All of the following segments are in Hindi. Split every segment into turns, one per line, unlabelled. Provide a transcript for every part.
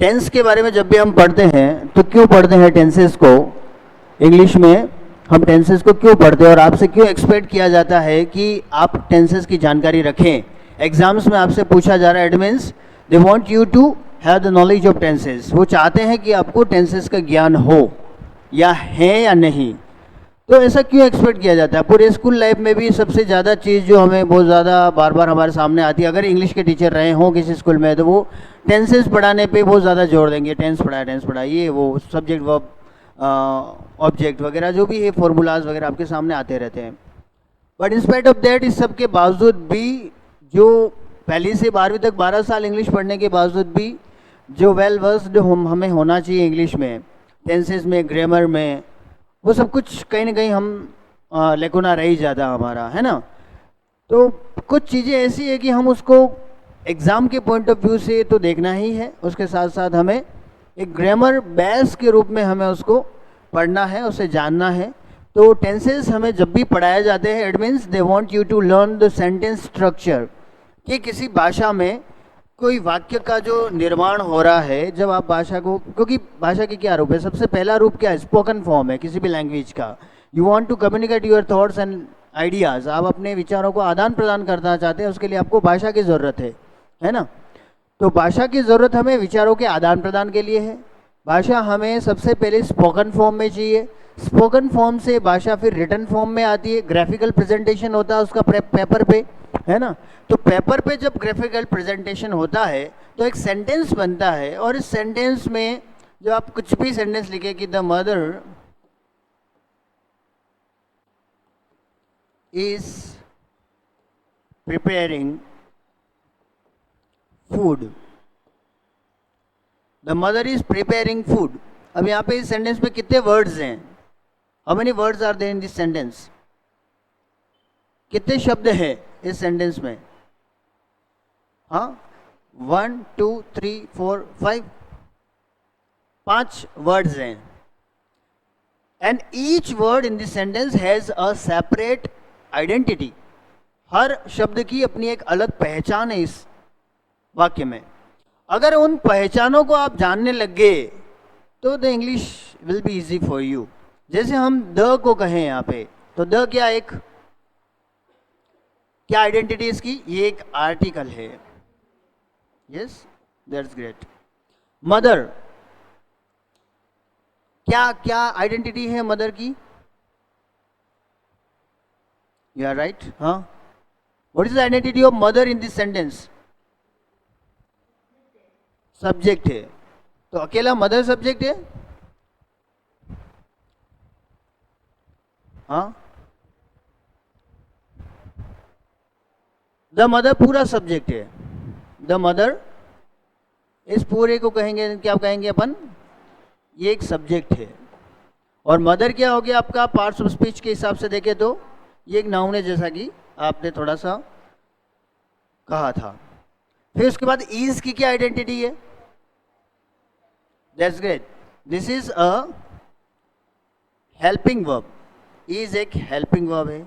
टेंस के बारे में जब भी हम पढ़ते हैं तो क्यों पढ़ते हैं टेंसेस को? इंग्लिश में हम टेंसेस को क्यों पढ़ते हैं और आपसे क्यों एक्सपेक्ट किया जाता है कि आप टेंसेस की जानकारी रखें? एग्जाम्स में आपसे पूछा जा रहा है, it means they want you to have the knowledge of tenses. वो चाहते हैं कि आपको टेंसेस का ज्ञान हो या है या नहीं। तो ऐसा क्यों एक्सपेक्ट किया जाता है? पूरे स्कूल लाइफ में भी सबसे ज़्यादा चीज़ जो हमें बहुत ज़्यादा बार बार हमारे सामने आती है, अगर इंग्लिश के टीचर रहे हों किसी स्कूल में तो वो टेंसेस पढ़ाने पे बहुत ज़्यादा जोर देंगे। टेंस पढ़ा, ये वो सब्जेक्ट वर्ब ऑब्जेक्ट वगैरह जो भी है, फॉर्मूलाज वगैरह आपके सामने आते रहते हैं। बट इंस्पाइट ऑफ दैट, इस सब के बावजूद भी जो पहली से 12वीं तक 12 साल इंग्लिश पढ़ने के बावजूद भी जो वेल वर्स्ड हमें होना चाहिए इंग्लिश में, टेंसेस में, ग्रामर में, वो सब कुछ कहीं ना कहीं हम लेकुना रह ही जाता हमारा, है ना। तो कुछ चीज़ें ऐसी है कि हम उसको एग्ज़ाम के पॉइंट ऑफ व्यू से तो देखना ही है, उसके साथ साथ हमें एक ग्रामर बेस के रूप में हमें उसको पढ़ना है, उसे जानना है। तो टेंसेस हमें जब भी पढ़ाए जाते हैं, it means they want you to learn the sentence structure, कि किसी भाषा में कोई वाक्य का जो निर्माण हो रहा है, जब आप भाषा को, क्योंकि भाषा के क्या रूप है? सबसे पहला रूप क्या है? स्पोकन फॉर्म है किसी भी लैंग्वेज का। You want to communicate your thoughts and ideas, आप अपने विचारों को आदान प्रदान करना चाहते हैं, उसके लिए आपको भाषा की ज़रूरत है ना। तो भाषा की ज़रूरत हमें विचारों के आदान प्रदान के लिए है। भाषा हमें सबसे पहले स्पोकन फॉर्म में चाहिए, स्पोकन फॉर्म से भाषा फिर रिटन फॉर्म में आती है, ग्राफिकल प्रेजेंटेशन होता है उसका पेपर पे, है ना। तो पेपर पे जब ग्राफिकल प्रेजेंटेशन होता है तो एक सेंटेंस बनता है, और इस सेंटेंस में जब आप कुछ भी सेंटेंस लिखे कि the mother is preparing food, the mother is preparing food. अब यहाँ पे इस सेंटेंस में कितने वर्ड्स हैं? How many words are there in this sentence? कितने शब्द हैं इस सेंटेंस में? हाँ, 1 2 3 4 5, 5 वर्ड्स हैं। And each word in this sentence has a separate identity. हर शब्द की अपनी एक अलग पहचान है इस वाक्य में। अगर उन पहचानों को आप जानने लग गए तो the English will be easy for you. जैसे हम द को कहें यहाँ पे, तो द क्या क्या आइडेंटिटी इसकी? ये एक आर्टिकल है। Yes, that's great. मदर, क्या आइडेंटिटी है मदर की? You are right. हाँ, what is the identity of mother in this sentence? Subject है। तो अकेला मदर सब्जेक्ट है? हाँ, द मदर पूरा सब्जेक्ट है। द मदर, इस पूरे को कहेंगे, क्या कहेंगे अपन? ये एक सब्जेक्ट है। और मदर क्या हो गया आपका? पार्ट्स ऑफ स्पीच के हिसाब से देखें तो ये एक नाउन है, जैसा कि आपने थोड़ा सा कहा था। फिर उसके बाद इज की क्या आइडेंटिटी है? That's great, this is a helping verb. Is एक हेल्पिंग वर्ब है।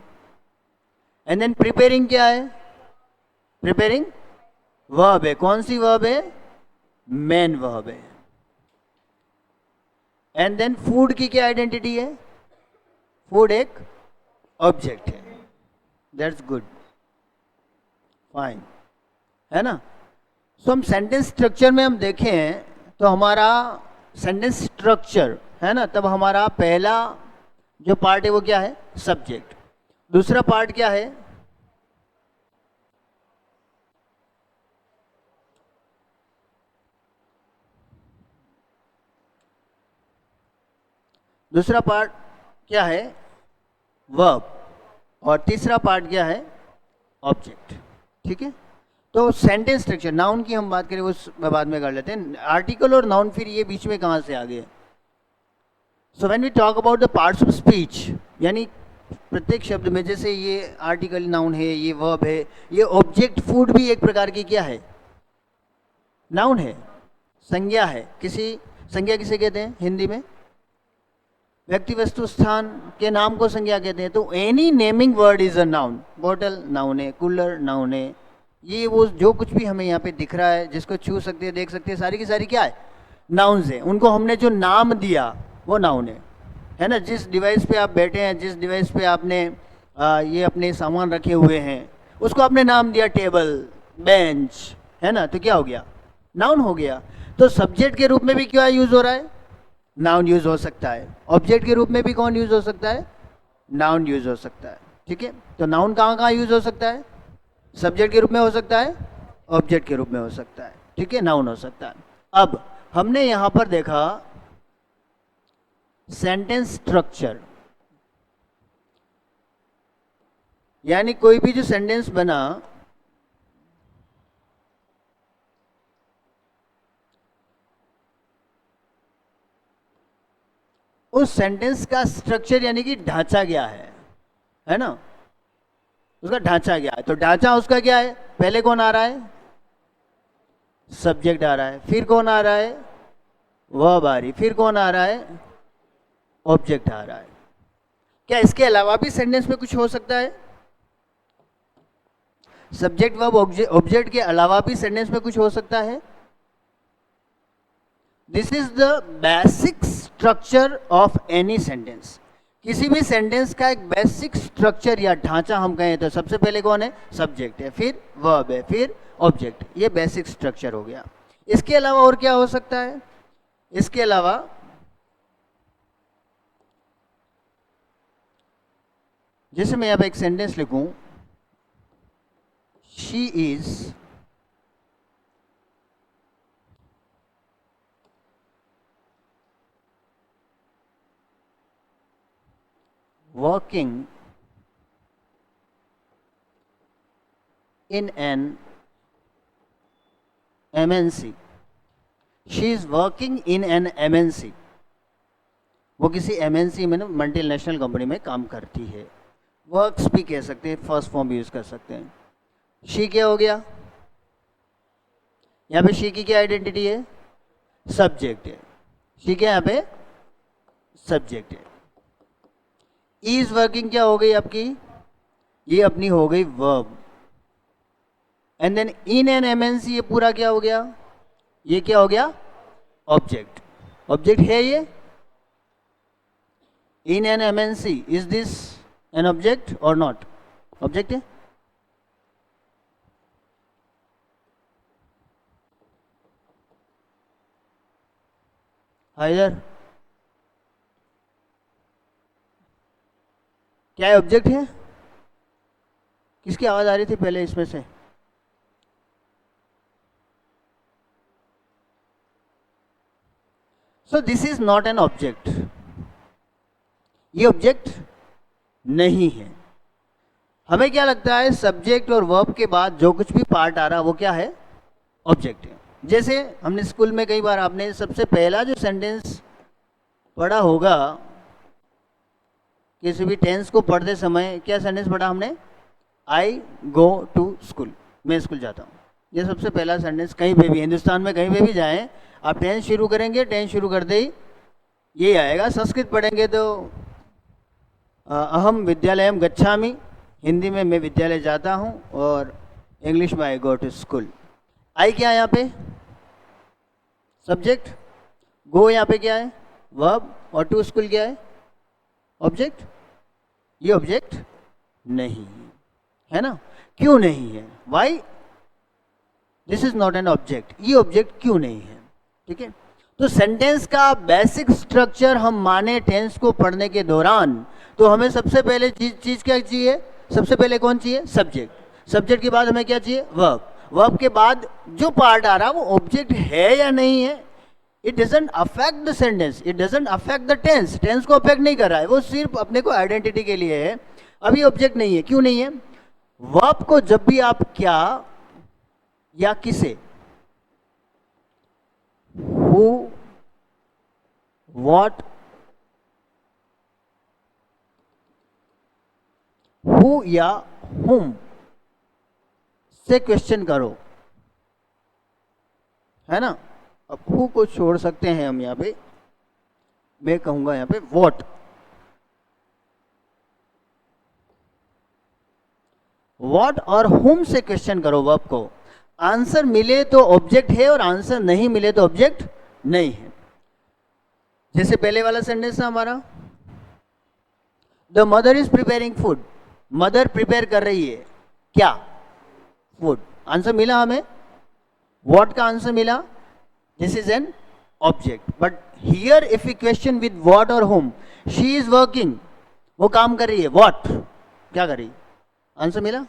एंड देन प्रिपेयरिंग क्या है? प्रिपेयरिंग वर्ब है। कौन सी वर्ब है? मेन वर्ब है। एंड देन फूड की क्या आइडेंटिटी है? फूड एक ऑब्जेक्ट है। दैट्स गुड, फाइन, है ना। सो हम सेंटेंस स्ट्रक्चर में हम देखें तो हमारा सेंटेंस स्ट्रक्चर है ना, तब हमारा पहला जो पार्ट है वो क्या है? सब्जेक्ट। दूसरा पार्ट क्या है? दूसरा पार्ट क्या है? वर्ब। और तीसरा पार्ट क्या है? ऑब्जेक्ट। ठीक है। तो सेंटेंस स्ट्रक्चर, नाउन की हम बात करें उस बाद में कर लेते हैं। आर्टिकल और नाउन फिर ये बीच में कहाँ से आ गए? So when we talk about the parts of speech, यानी प्रत्येक शब्द में, जैसे ये आर्टिकल नाउन है, ये वर्ब है, ये ऑब्जेक्ट फूड भी एक प्रकार की क्या है? नाउन है, संज्ञा है। संज्ञा किसे कहते हैं हिंदी में? व्यक्ति वस्तु स्थान के नाम को संज्ञा कहते हैं। तो any naming word is a noun. Bottle noun है, कूलर नाउन है, ये वो जो कुछ भी हमें यहाँ पे दिख रहा है, जिसको छू सकते हैं, देख सकते हैं, सारी की सारी क्या है? नाउन्स हैं, उनको हमने जो नाम दिया वो नाउन है ना। जिस डिवाइस पे आप बैठे हैं, जिस डिवाइस पे आपने ये अपने सामान रखे हुए हैं, उसको आपने नाम दिया टेबल, बेंच, है ना, तो क्या हो गया, नाउन हो गया। तो सब्जेक्ट के रूप में भी क्या यूज हो रहा है, नाउन यूज हो सकता है। ऑब्जेक्ट के रूप में भी कौन यूज हो सकता है, नाउन यूज हो सकता है। ठीक है, तो नाउन कहाँ कहाँ यूज हो सकता है, सब्जेक्ट के रूप में हो सकता है, ऑब्जेक्ट के रूप में हो सकता है, ठीक है, नाउन हो सकता है। अब हमने यहां पर देखा सेंटेंस स्ट्रक्चर, यानी कोई भी जो सेंटेंस बना, उस सेंटेंस का स्ट्रक्चर यानी कि ढांचा क्या है ना, उसका ढांचा क्या है। तो ढांचा उसका क्या है, पहले कौन आ रहा है, सब्जेक्ट आ रहा है, फिर कौन आ रहा है, वर्ब आ रही, फिर कौन आ रहा है, ऑब्जेक्ट आ रहा है। क्या इसके अलावा भी सेंटेंस में कुछ हो सकता है, सब्जेक्ट वर्ब ऑब्जेक्ट के अलावा भी सेंटेंस में कुछ हो सकता है। This is the basic structure of any sentence. किसी भी सेंटेंस का एक बेसिक स्ट्रक्चर या ढांचा हम कहें तो सबसे पहले कौन है, सब्जेक्ट है, फिर वर्ब है, फिर ऑब्जेक्ट। ये बेसिक स्ट्रक्चर हो गया। इसके अलावा और क्या हो सकता है, इसके अलावा जैसे मैं अब एक सेंटेंस लिखूं, she is working in an MNC. She is working in an MNC. वो किसी MNC में ना, मल्टीनेशनल कंपनी में काम करती है। वर्क्स भी कह सकते हैं, फर्स्ट फॉर्म भी यूज कर सकते हैं। शी क्या हो गया, यहाँ पे शी की क्या आइडेंटिटी है, सब्जेक्ट है। शी क्या यहाँ पे सब्जेक्ट है। इज वर्किंग क्या हो गई आपकी, ये अपनी हो गई verb. And then in an MNC, ये पूरा क्या हो गया, ये क्या हो गया, ऑब्जेक्ट। ऑब्जेक्ट है ये, इन an MNC, is this an object और नॉट, ऑब्जेक्ट है। इधर क्या है, ऑब्जेक्ट है। किसकी आवाज आ रही थी पहले इसमें से, सो this is not an object, ये ऑब्जेक्ट नहीं है। हमें क्या लगता है, सब्जेक्ट और वर्ब के बाद जो कुछ भी पार्ट आ रहा है वो क्या है, ऑब्जेक्ट है। जैसे हमने स्कूल में कई बार, आपने सबसे पहला जो सेंटेंस पढ़ा होगा किसी भी टेंस को पढ़ते समय, क्या सेंटेंस पढ़ा हमने, आई गो टू स्कूल, मैं स्कूल जाता हूँ। ये सबसे पहला सेंटेंस, कहीं पे भी हिंदुस्तान में कहीं पे भी जाएं, आप टेंस शुरू करेंगे, टेंस शुरू करते ही ये आएगा। संस्कृत पढ़ेंगे तो अहम विद्यालयम गच्छामि, हिंदी में मैं विद्यालय जाता हूँ, और इंग्लिश में आई गो टू स्कूल। आई क्या है यहाँ पे, सब्जेक्ट, गो यहाँ पे क्या है, वर्ब, और टू स्कूल क्या है, ऑब्जेक्ट। ये ऑब्जेक्ट नहीं है ना, क्यों नहीं है, why this is not an object, ये ऑब्जेक्ट क्यों नहीं है। ठीक है, तो सेंटेंस का बेसिक स्ट्रक्चर हम माने टेंस को पढ़ने के दौरान, तो हमें सबसे पहले चीज क्या चाहिए, सबसे पहले कौन चाहिए, सब्जेक्ट। सब्जेक्ट के बाद हमें क्या चाहिए, वर्ब। वर्ब के बाद जो पार्ट आ रहा है वो ऑब्जेक्ट है या नहीं है। It doesn't affect the sentence, it doesn't affect the tense, tense को अफेक्ट नहीं कर रहा है, वो सिर्फ अपने को आइडेंटिटी के लिए है। अभी ऑब्जेक्ट नहीं है, क्यों नहीं है, वर्ब को जब भी आप क्या या किसे, हु, व्हाट, हु या हुम से क्वेश्चन करो, है ना। अब हु को छोड़ सकते हैं हम यहाँ पे, मैं कहूंगा यहाँ पे व्हाट। व्हाट और हुम से क्वेश्चन करो वर्ब को, आंसर मिले तो ऑब्जेक्ट है और आंसर नहीं मिले तो ऑब्जेक्ट नहीं है। जैसे पहले वाला सेंटेंस था हमारा, the mother is preparing food, mother prepare कर रही है क्या, फूड। आंसर मिला हमें, व्हाट का आंसर मिला, this is an object. But here if you question with what और होम, शी इज वर्किंग, वो काम कर रही है, व्हाट क्या कर रही, आंसर मिला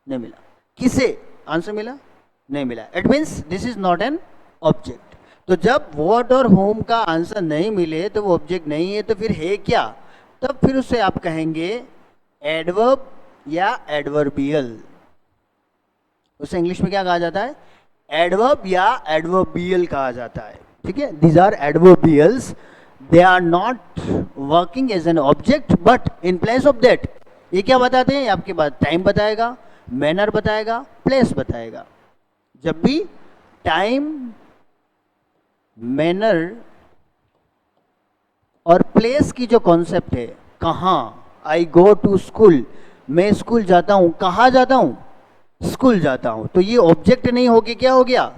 नहीं मिला। किसे आंसर मिला नहीं मिला। It means this is not an object. तो जब व्हाट और होम का आंसर नहीं मिले तो वो ऑब्जेक्ट नहीं है, तो फिर है क्या, तब फिर उससे आप कहेंगे एडवर्ब या एडवर्बियल। उसे इंग्लिश में क्या कहा जाता है, एडवर्ब या एडवर्बियल कहा जाता है। ठीक है, these are adverbials, they are not working as an object but in place of that. ये क्या बताते हैं, आपके पास टाइम बताएगा, मैनर बताएगा, प्लेस बताएगा। जब भी टाइम, मैनर और प्लेस की जो कॉन्सेप्ट है, कहाँ, आई गो टू स्कूल, मैं स्कूल जाता हूं, कहाँ जाता हूं, स्कूल जाता हूं, तो ये ऑब्जेक्ट नहीं होके क्या हो गया,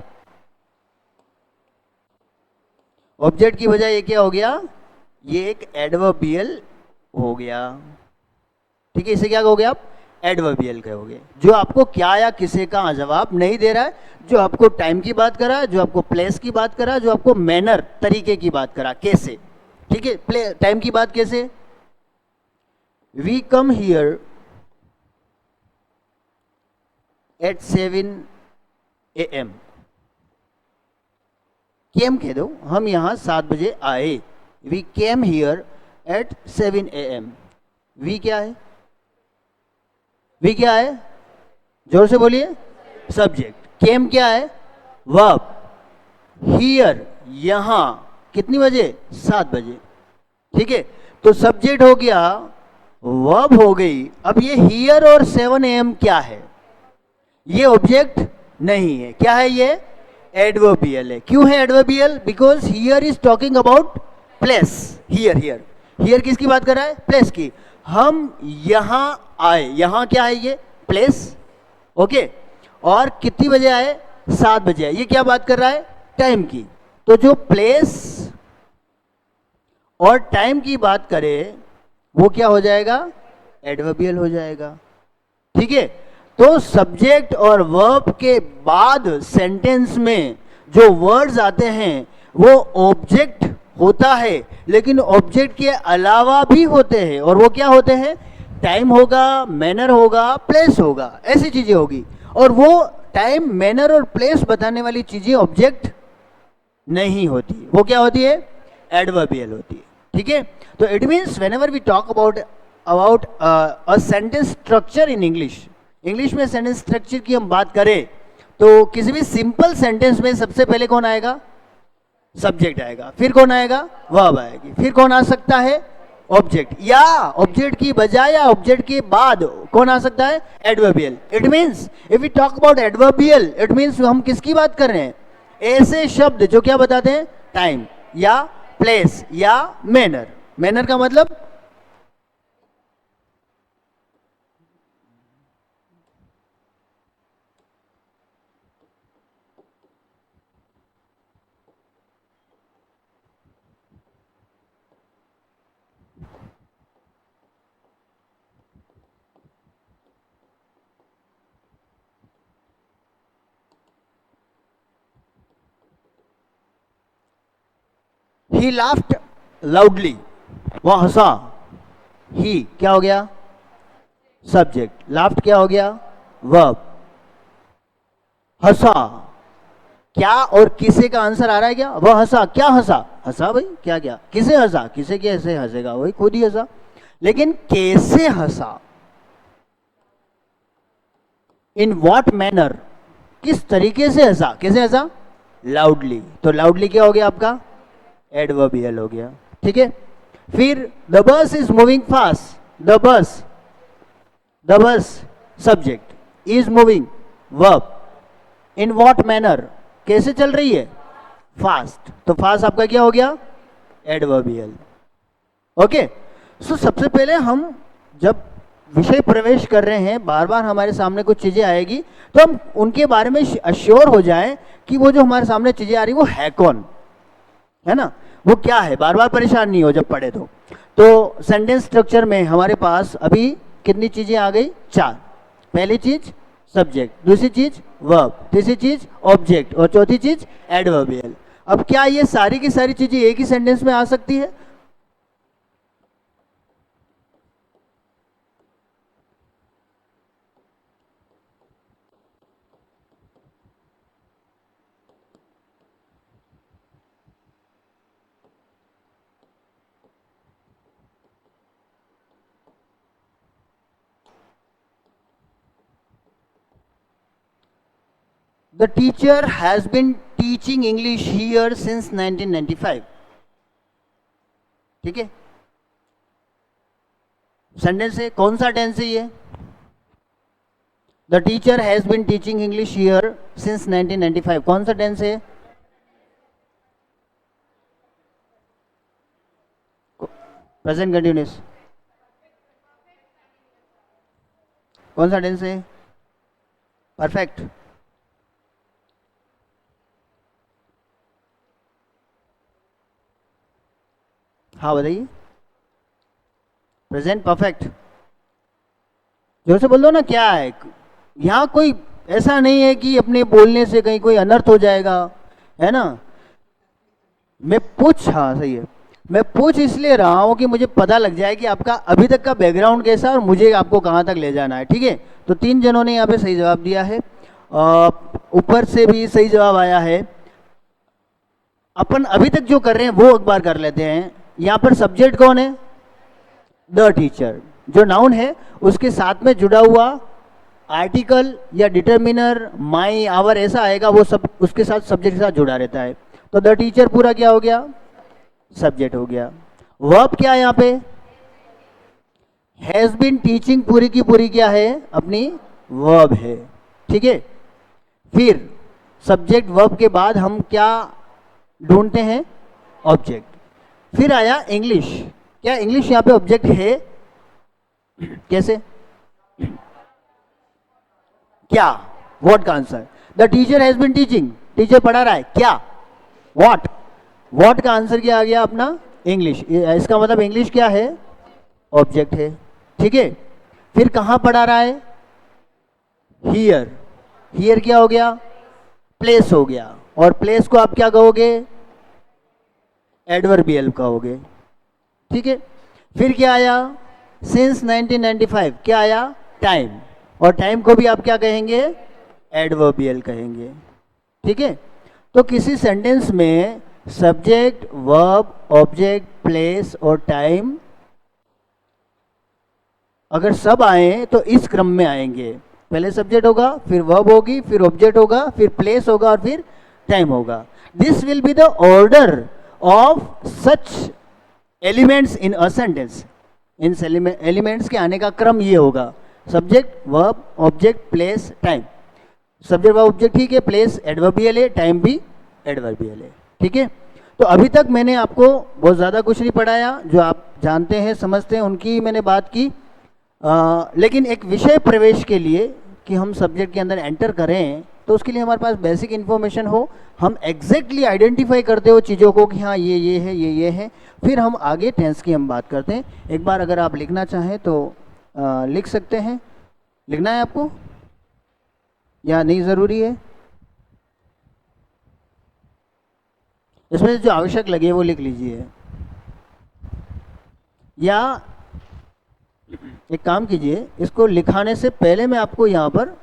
ऑब्जेक्ट की बजाय ये क्या हो गया, ये एक एडवर्बियल हो गया। ठीक है, इसे क्या कहोगे आप, एडवर्बियल कहोगे, जो आपको क्या या किसे का जवाब नहीं दे रहा है, जो आपको टाइम की बात कर रहा है, जो आपको प्लेस की बात कर रहा है, जो आपको मैनर तरीके की बात कर रहा है, कैसे। ठीक है, टाइम की बात कैसे, we come here at 7 AM, came कह दो, हम यहां 7 बजे आए, we came here at 7 AM। We क्या है, वी क्या है, जोर से बोलिए, सब्जेक्ट। केम क्या है, वर्ब। हियर यहां कितनी बजे, 7 बजे। ठीक है, तो सब्जेक्ट हो गया, वर्ब हो गई। अब ये हियर और 7 AM क्या है, ये ऑब्जेक्ट नहीं है, क्या है ये, एडवर्बियल है। क्यों है adverbial, because here is talking about place. Here here here किसकी बात कर रहा है, प्लेस की। हम यहां आए, यहां क्या है, ये प्लेस। ओके, और कितनी बजे आए, 7 बजे आए, ये क्या बात कर रहा है, टाइम की। तो जो प्लेस और टाइम की बात करे वो क्या हो जाएगा, एडवर्बियल हो जाएगा। ठीक है, तो सब्जेक्ट और वर्ब के बाद सेंटेंस में जो वर्ड्स आते हैं वो ऑब्जेक्ट होता है, लेकिन ऑब्जेक्ट के अलावा भी होते हैं, और वो क्या होते हैं, टाइम होगा, मैनर होगा, प्लेस होगा, ऐसी चीजें होगी। और वो टाइम, मैनर और प्लेस बताने वाली चीजें ऑब्जेक्ट नहीं होती, वो क्या होती है, एडवर्बियल होती है। ठीक है, तो it means whenever we talk about a sentence structure in English में सेंटेंस स्ट्रक्चर की हम बात करें तो किसी भी सिंपल सेंटेंस में सबसे पहले कौन आएगा, सब्जेक्ट आएगा, फिर कौन आएगा, वर्ब आएगी, फिर कौन आ सकता है, ऑब्जेक्ट, या ऑब्जेक्ट की बजाय या ऑब्जेक्ट के बाद कौन आ सकता है, adverbial. It means if we talk about adverbial, it means हम किसकी बात कर रहे हैं, ऐसे शब्द जो क्या बताते हैं, टाइम या प्लेस या मैनर। मैनर का मतलब ही लाफ्ड लाउडली, वह हंसा, ही क्या हो गया, सब्जेक्ट, लाफ्ड क्या हो गया, वर्ब, हंसा क्या और किसे का आंसर आ रहा है, क्या, वह हंसा, क्या हंसा, हंसा भाई, क्या क्या, किसे हंसा, किसे कैसे हंसेगा, वही खुद ही हंसा, लेकिन कैसे हंसा, इन व्हाट मैनर, किस तरीके से हंसा, कैसे हंसा, लाउडली। तो लाउडली क्या हो गया आपका, एडवर्बियल हो गया। ठीक है, फिर the bus is moving fast, the bus subject, is moving verb, in what manner, कैसे चल रही है, फास्ट, तो फास्ट आपका क्या हो गया, एडवर्बियल। ओके, सो सबसे पहले हम जब विषय प्रवेश कर रहे हैं, बार बार हमारे सामने कुछ चीजें आएगी तो हम उनके बारे में अश्योर हो जाएं कि वो जो हमारे सामने चीजें आ रही वो है कौन। है ना, वो क्या है, बार बार परेशान नहीं हो जब पढ़े तो सेंटेंस स्ट्रक्चर में हमारे पास अभी कितनी चीजें आ गई, 4। पहली चीज सब्जेक्ट, दूसरी चीज वर्ब, तीसरी चीज ऑब्जेक्ट और चौथी चीज एडवर्बियल। अब क्या ये सारी की सारी चीजें एक ही सेंटेंस में आ सकती है? The teacher has been teaching English here since 1995. ठीक है, सेंटेंस है, कौन सा टेंस है ये? The teacher has been teaching English here since 1995, कौन सा टेंस है? Present continuous. कौन सा टेंस है? परफेक्ट। हाँ बताइए, प्रेजेंट परफेक्ट। जोर से बोल दो ना, क्या है यहाँ? कोई ऐसा नहीं है कि अपने बोलने से कहीं कोई अनर्थ हो जाएगा, है ना। मैं पूछ, हाँ सही है, मैं पूछ इसलिए रहा हूँ कि मुझे पता लग जाए कि आपका अभी तक का बैकग्राउंड कैसा है और मुझे आपको कहाँ तक ले जाना है। ठीक है, तो 3 जनों ने यहाँ पे सही जवाब दिया है, ऊपर से भी सही जवाब आया है। अपन अभी तक जो कर रहे हैं वो एक बार कर लेते हैं। यहाँ पर सब्जेक्ट कौन है? The teacher. जो नाउन है उसके साथ में जुड़ा हुआ आर्टिकल या डिटर्मिनर, माई, आवर ऐसा आएगा, वो सब उसके साथ सब्जेक्ट के साथ जुड़ा रहता है। तो द टीचर पूरा क्या हो गया? सब्जेक्ट हो गया। वर्ब क्या है यहाँ पे? हैज बीन टीचिंग पूरी की पूरी क्या है? अपनी वर्ब है। ठीक है, फिर सब्जेक्ट वर्ब के बाद हम क्या ढूंढते हैं? ऑब्जेक्ट। फिर आया इंग्लिश। क्या इंग्लिश यहाँ पे ऑब्जेक्ट है? कैसे? क्या? व्हाट का answer? The teacher has been teaching, teacher पढ़ा रहा है, क्या? व्हाट। व्हाट का आंसर क्या आ गया अपना? इंग्लिश। इसका मतलब इंग्लिश क्या है? ऑब्जेक्ट है। ठीक है, फिर कहां पढ़ा रहा है? हियर। हियर क्या हो गया? प्लेस हो गया। और प्लेस को आप क्या कहोगे? एडवर्बियल कहोगे। ठीक है, फिर क्या आया? सिंस 1995 क्या आया? टाइम। और टाइम को भी आप क्या कहेंगे? एडवर्बियल कहेंगे। ठीक है, तो किसी सेंटेंस में सब्जेक्ट, वर्ब, ऑब्जेक्ट, प्लेस और टाइम अगर सब आए तो इस क्रम में आएंगे। पहले सब्जेक्ट होगा, फिर वर्ब होगी, फिर ऑब्जेक्ट होगा, फिर प्लेस होगा और फिर टाइम होगा। This will be the order of such elements in a sentence. In elements के आने का क्रम ये होगा: subject, verb, object, place, time. Subject, verb, object ठीक है, प्लेस एडवर्बियल है, टाइम भी एडवर्बियल है। ठीक है, तो अभी तक मैंने आपको बहुत ज़्यादा कुछ नहीं पढ़ाया, जो आप जानते हैं समझते हैं उनकी मैंने बात की। लेकिन एक विषय प्रवेश के लिए कि हम सब्जेक्ट के अंदर एंटर करें तो उसके लिए हमारे पास बेसिक इन्फॉर्मेशन हो, हम एग्जैक्टली आइडेंटिफाई करते हो चीज़ों को कि हाँ ये है, ये है। फिर हम आगे टेंस की हम बात करते हैं। एक बार अगर आप लिखना चाहें तो लिख सकते हैं। लिखना है आपको या नहीं ज़रूरी है? इसमें जो आवश्यक लगे वो लिख लीजिए, या एक काम कीजिए, इसको लिखाने से पहले मैं आपको यहां पर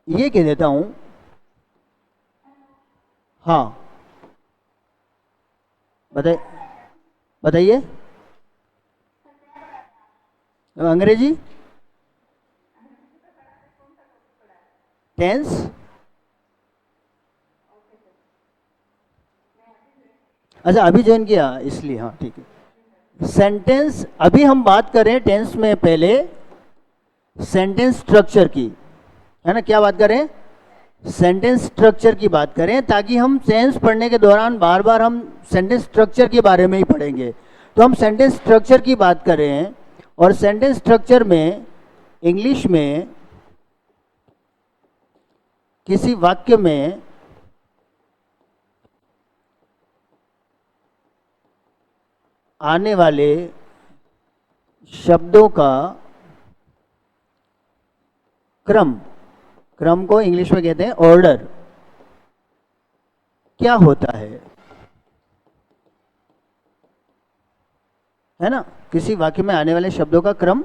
ये कह देता हूं। हाँ बताइए। अंग्रेजी टेंस, अच्छा अभी ज्वाइन किया इसलिए, हाँ ठीक है। सेंटेंस, अभी हम बात करें टेंस में पहले सेंटेंस स्ट्रक्चर की, है ना। क्या बात करें? सेंटेंस स्ट्रक्चर की बात करें, ताकि हम टेंस पढ़ने के दौरान बार बार हम सेंटेंस स्ट्रक्चर के बारे में ही पढ़ेंगे। तो हम सेंटेंस स्ट्रक्चर की बात करें, और सेंटेंस स्ट्रक्चर में इंग्लिश में किसी वाक्य में आने वाले शब्दों का क्रम, क्रम को इंग्लिश में कहते हैं ऑर्डर, क्या होता है ना? किसी वाक्य में आने वाले शब्दों का क्रम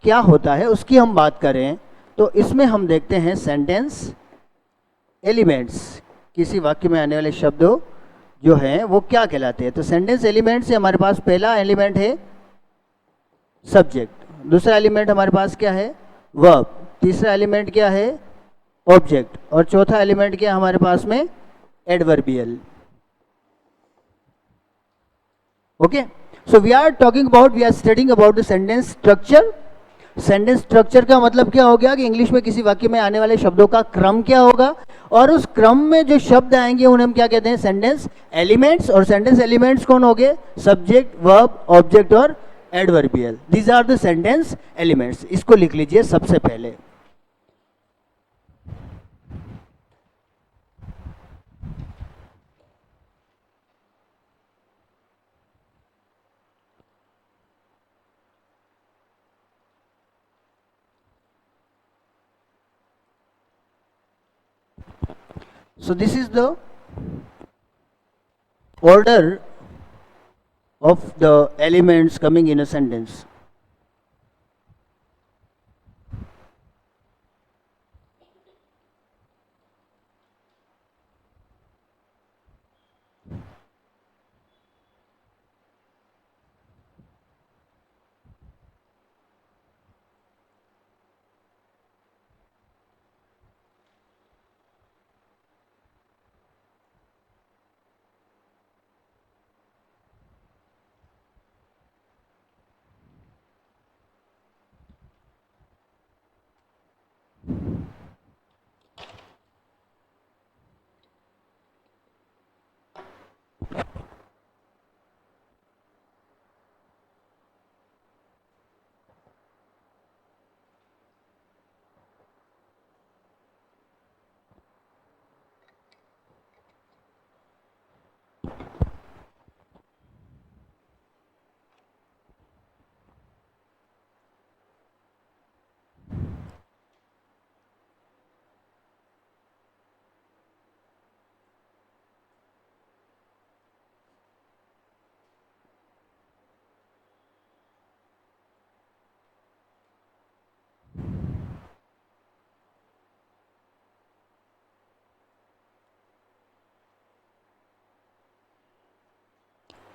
क्या होता है उसकी हम बात करें तो इसमें हम देखते हैं सेंटेंस एलिमेंट्स। किसी वाक्य में आने वाले शब्दों जो हैं वो क्या कहलाते हैं? तो सेंटेंस एलिमेंट से हमारे पास पहला एलिमेंट है सब्जेक्ट, दूसरा एलिमेंट हमारे पास क्या है? वर्ब, तीसरा एलिमेंट क्या है? ऑब्जेक्ट, और चौथा एलिमेंट क्या है हमारे पास में? Adverbial. Okay, so we are talking about, we are studying about the sentence structure. Sentence structure का मतलब क्या हो गया कि इंग्लिश में किसी वाक्य में आने वाले शब्दों का क्रम क्या होगा, और उस क्रम में जो शब्द आएंगे उन्हें हम क्या कहते हैं? Sentence elements. और सेंटेंस एलिमेंट्स कौन हो गए? सब्जेक्ट, वर्ब, ऑब्जेक्ट और adverbial. These are the sentence elements. इसको लिख लीजिए सबसे पहले। So this is the order of the elements coming in a sentence.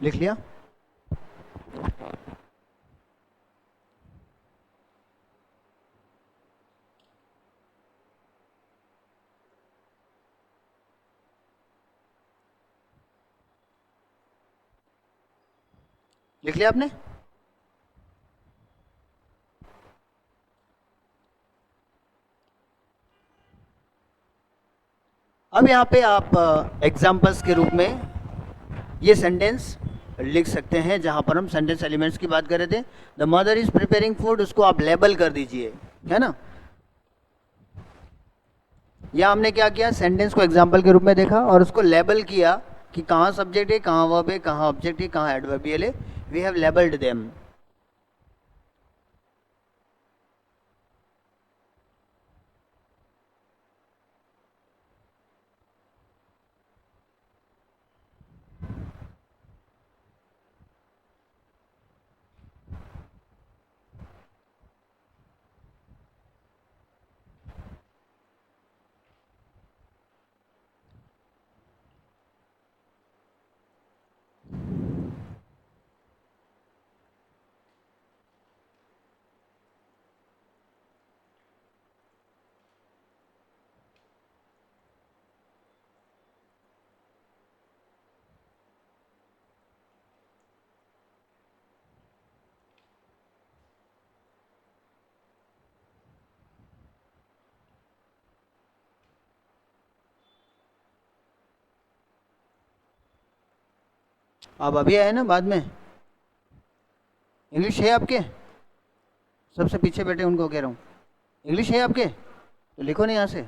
लिख लिया? लिख लिया आपने? अब यहाँ पे आप एग्जाम्पल्स के रूप में ये सेंटेंस लिख सकते हैं जहाँ पर हम सेंटेंस एलिमेंट्स की बात कर रहे थे। The mother is preparing food, उसको आप लेबल कर दीजिए, है ना? या हमने क्या किया? सेंटेंस को एग्जाम्पल के रूप में देखा और उसको लेबल किया कि कहाँ सब्जेक्ट है, कहाँ वर्ब है, कहाँ ऑब्जेक्ट है, कहाँ एडवर्बियल है। We have labelled them. आप अभी आए ना, बाद में? इंग्लिश है आपके? सबसे पीछे बैठे उनको कह रहा हूँ, इंग्लिश है आपके? तो लिखो नहीं यहाँ से।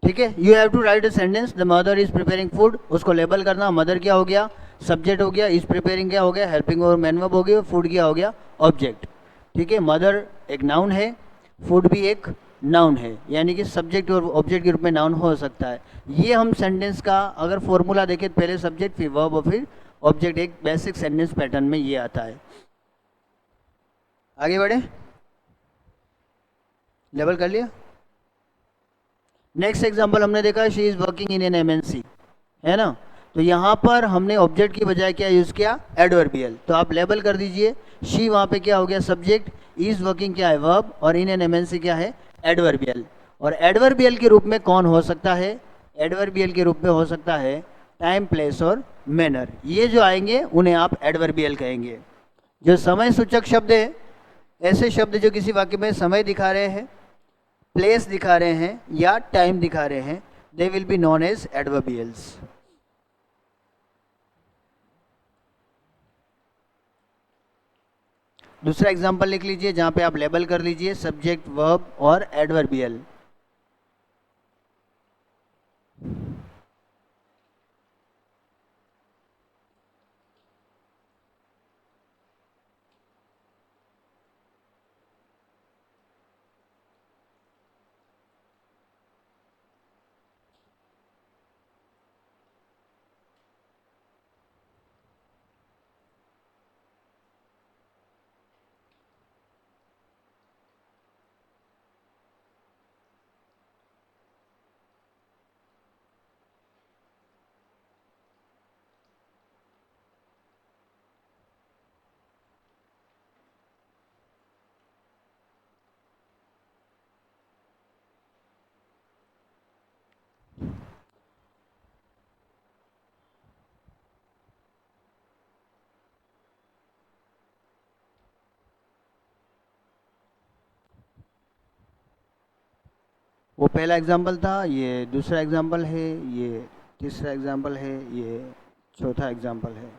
ठीक है, you have to write a sentence, the mother is preparing food, उसको लेबल करना, मदर क्या हो गया, सब्जेक्ट हो गया, इज प्रिपेयरिंग क्या हो गया, हेल्पिंग और मैन वर्ब हो गया, फूड क्या हो गया, ऑब्जेक्ट। ठीक है, मदर एक नाउन है, फूड भी एक नाउन है, यानी कि सब्जेक्ट और ऑब्जेक्ट के रूप में नाउन हो सकता है। ये हम सेंटेंस का अगर फॉर्मूला देखें, पहले सब्जेक्ट फिर वर्ब और फिर ऑब्जेक्ट, एक बेसिक सेंटेंस पैटर्न में ये आता है। आगे बढ़े, लेबल कर लिया। नेक्स्ट एग्जांपल हमने देखा, she is working in an MNC, है ना। तो यहाँ पर हमने ऑब्जेक्ट की बजाय क्या यूज किया, एडवर्बियल। तो आप लेबल कर दीजिए, शी वहाँ पे क्या हो गया, सब्जेक्ट, इज वर्किंग क्या है, वर्ब, और इन एन एमएनसी क्या है, एडवर्बियल। और एडवर्बियल के रूप में कौन हो सकता है, एडवर्बियल के रूप में हो सकता है टाइम, प्लेस और मैनर। ये जो आएंगे उन्हें आप एडवर्बियल कहेंगे। जो समय सूचक शब्द है, ऐसे शब्द जो किसी वाक्य में समय दिखा रहे हैं, प्लेस दिखा रहे हैं या टाइम दिखा रहे हैं, they will be known as adverbials. दूसरा एग्जांपल लिख लीजिए जहां पे आप लेबल कर लीजिए सब्जेक्ट, वर्ब और एडवर्बियल। वो पहला एग्जांपल था, ये दूसरा एग्जांपल है, ये तीसरा एग्जांपल है, ये चौथा एग्जांपल है।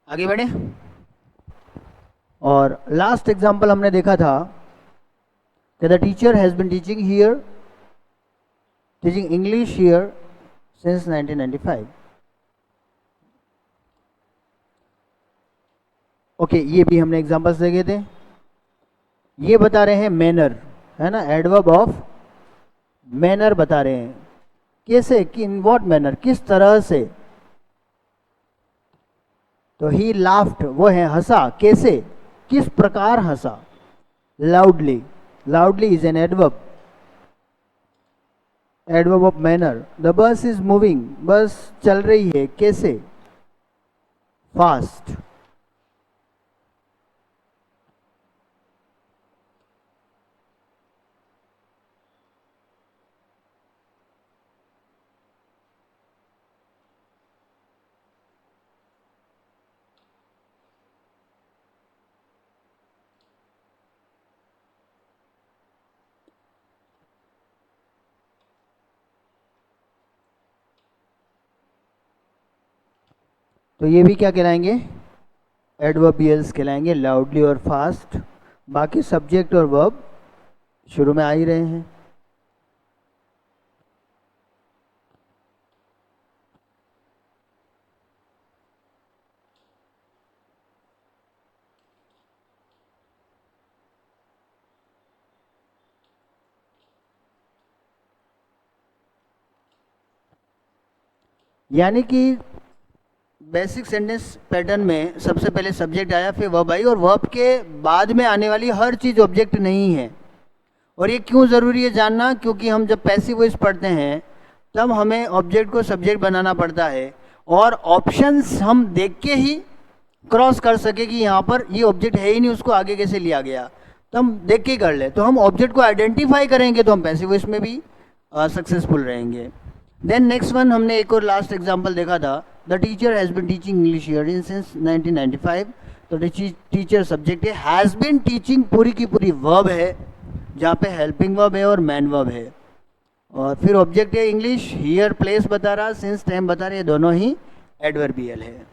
आगे बढ़े, और लास्ट एग्जांपल हमने देखा था कि the teacher has been teaching here, teaching English here since 1995। Okay, ये भी हमने एग्जांपल्स देखे थे। ये बता रहे हैं मैनर, है ना, एडवर्ब ऑफ मैनर बता रहे हैं, कैसे, कि इन व्हाट मैनर, किस तरह से। तो ही लाफ्ट, वो है हंसा, कैसे, किस प्रकार हंसा। Loudly, loudly is an adverb, adverb of manner. The bus is moving, bus चल रही है, कैसे, फास्ट। तो ये भी क्या कहलाएंगे, एडवर्बियल्स कहलाएंगे, लाउडली और फास्ट। बाकी सब्जेक्ट और वर्ब शुरू में आ ही रहे हैं। यानी कि बेसिक सेंटेंस पैटर्न में सबसे पहले सब्जेक्ट आया, फिर वर्ब आई, और वर्ब के बाद में आने वाली हर चीज़ ऑब्जेक्ट नहीं है। और ये क्यों ज़रूरी है जानना, क्योंकि हम जब पैसिव वॉइस पढ़ते हैं तब हमें ऑब्जेक्ट को सब्जेक्ट बनाना पड़ता है, और ऑप्शंस हम देख के ही क्रॉस कर सके कि यहाँ पर ये ऑब्जेक्ट है ही नहीं, उसको आगे कैसे लिया गया, तो हम देख के ही कर ले। तो हम ऑब्जेक्ट को आइडेंटिफाई करेंगे तो हम पैसिव वॉइस में भी सक्सेसफुल रहेंगे। देन नेक्स्ट वन, हमने एक और लास्ट एग्जांपल देखा था, the teacher has been teaching English here in since 1995। तो टीचर सब्जेक्ट है, हैज़ बीन टीचिंग पूरी की पूरी वर्ब है, जहाँ पे हेल्पिंग वर्ब है और मैन वर्ब है, और फिर ऑब्जेक्ट है इंग्लिश, हियर प्लेस बता रहा, सिंस टाइम बता रहा, ये दोनों ही एडवर्बियल है।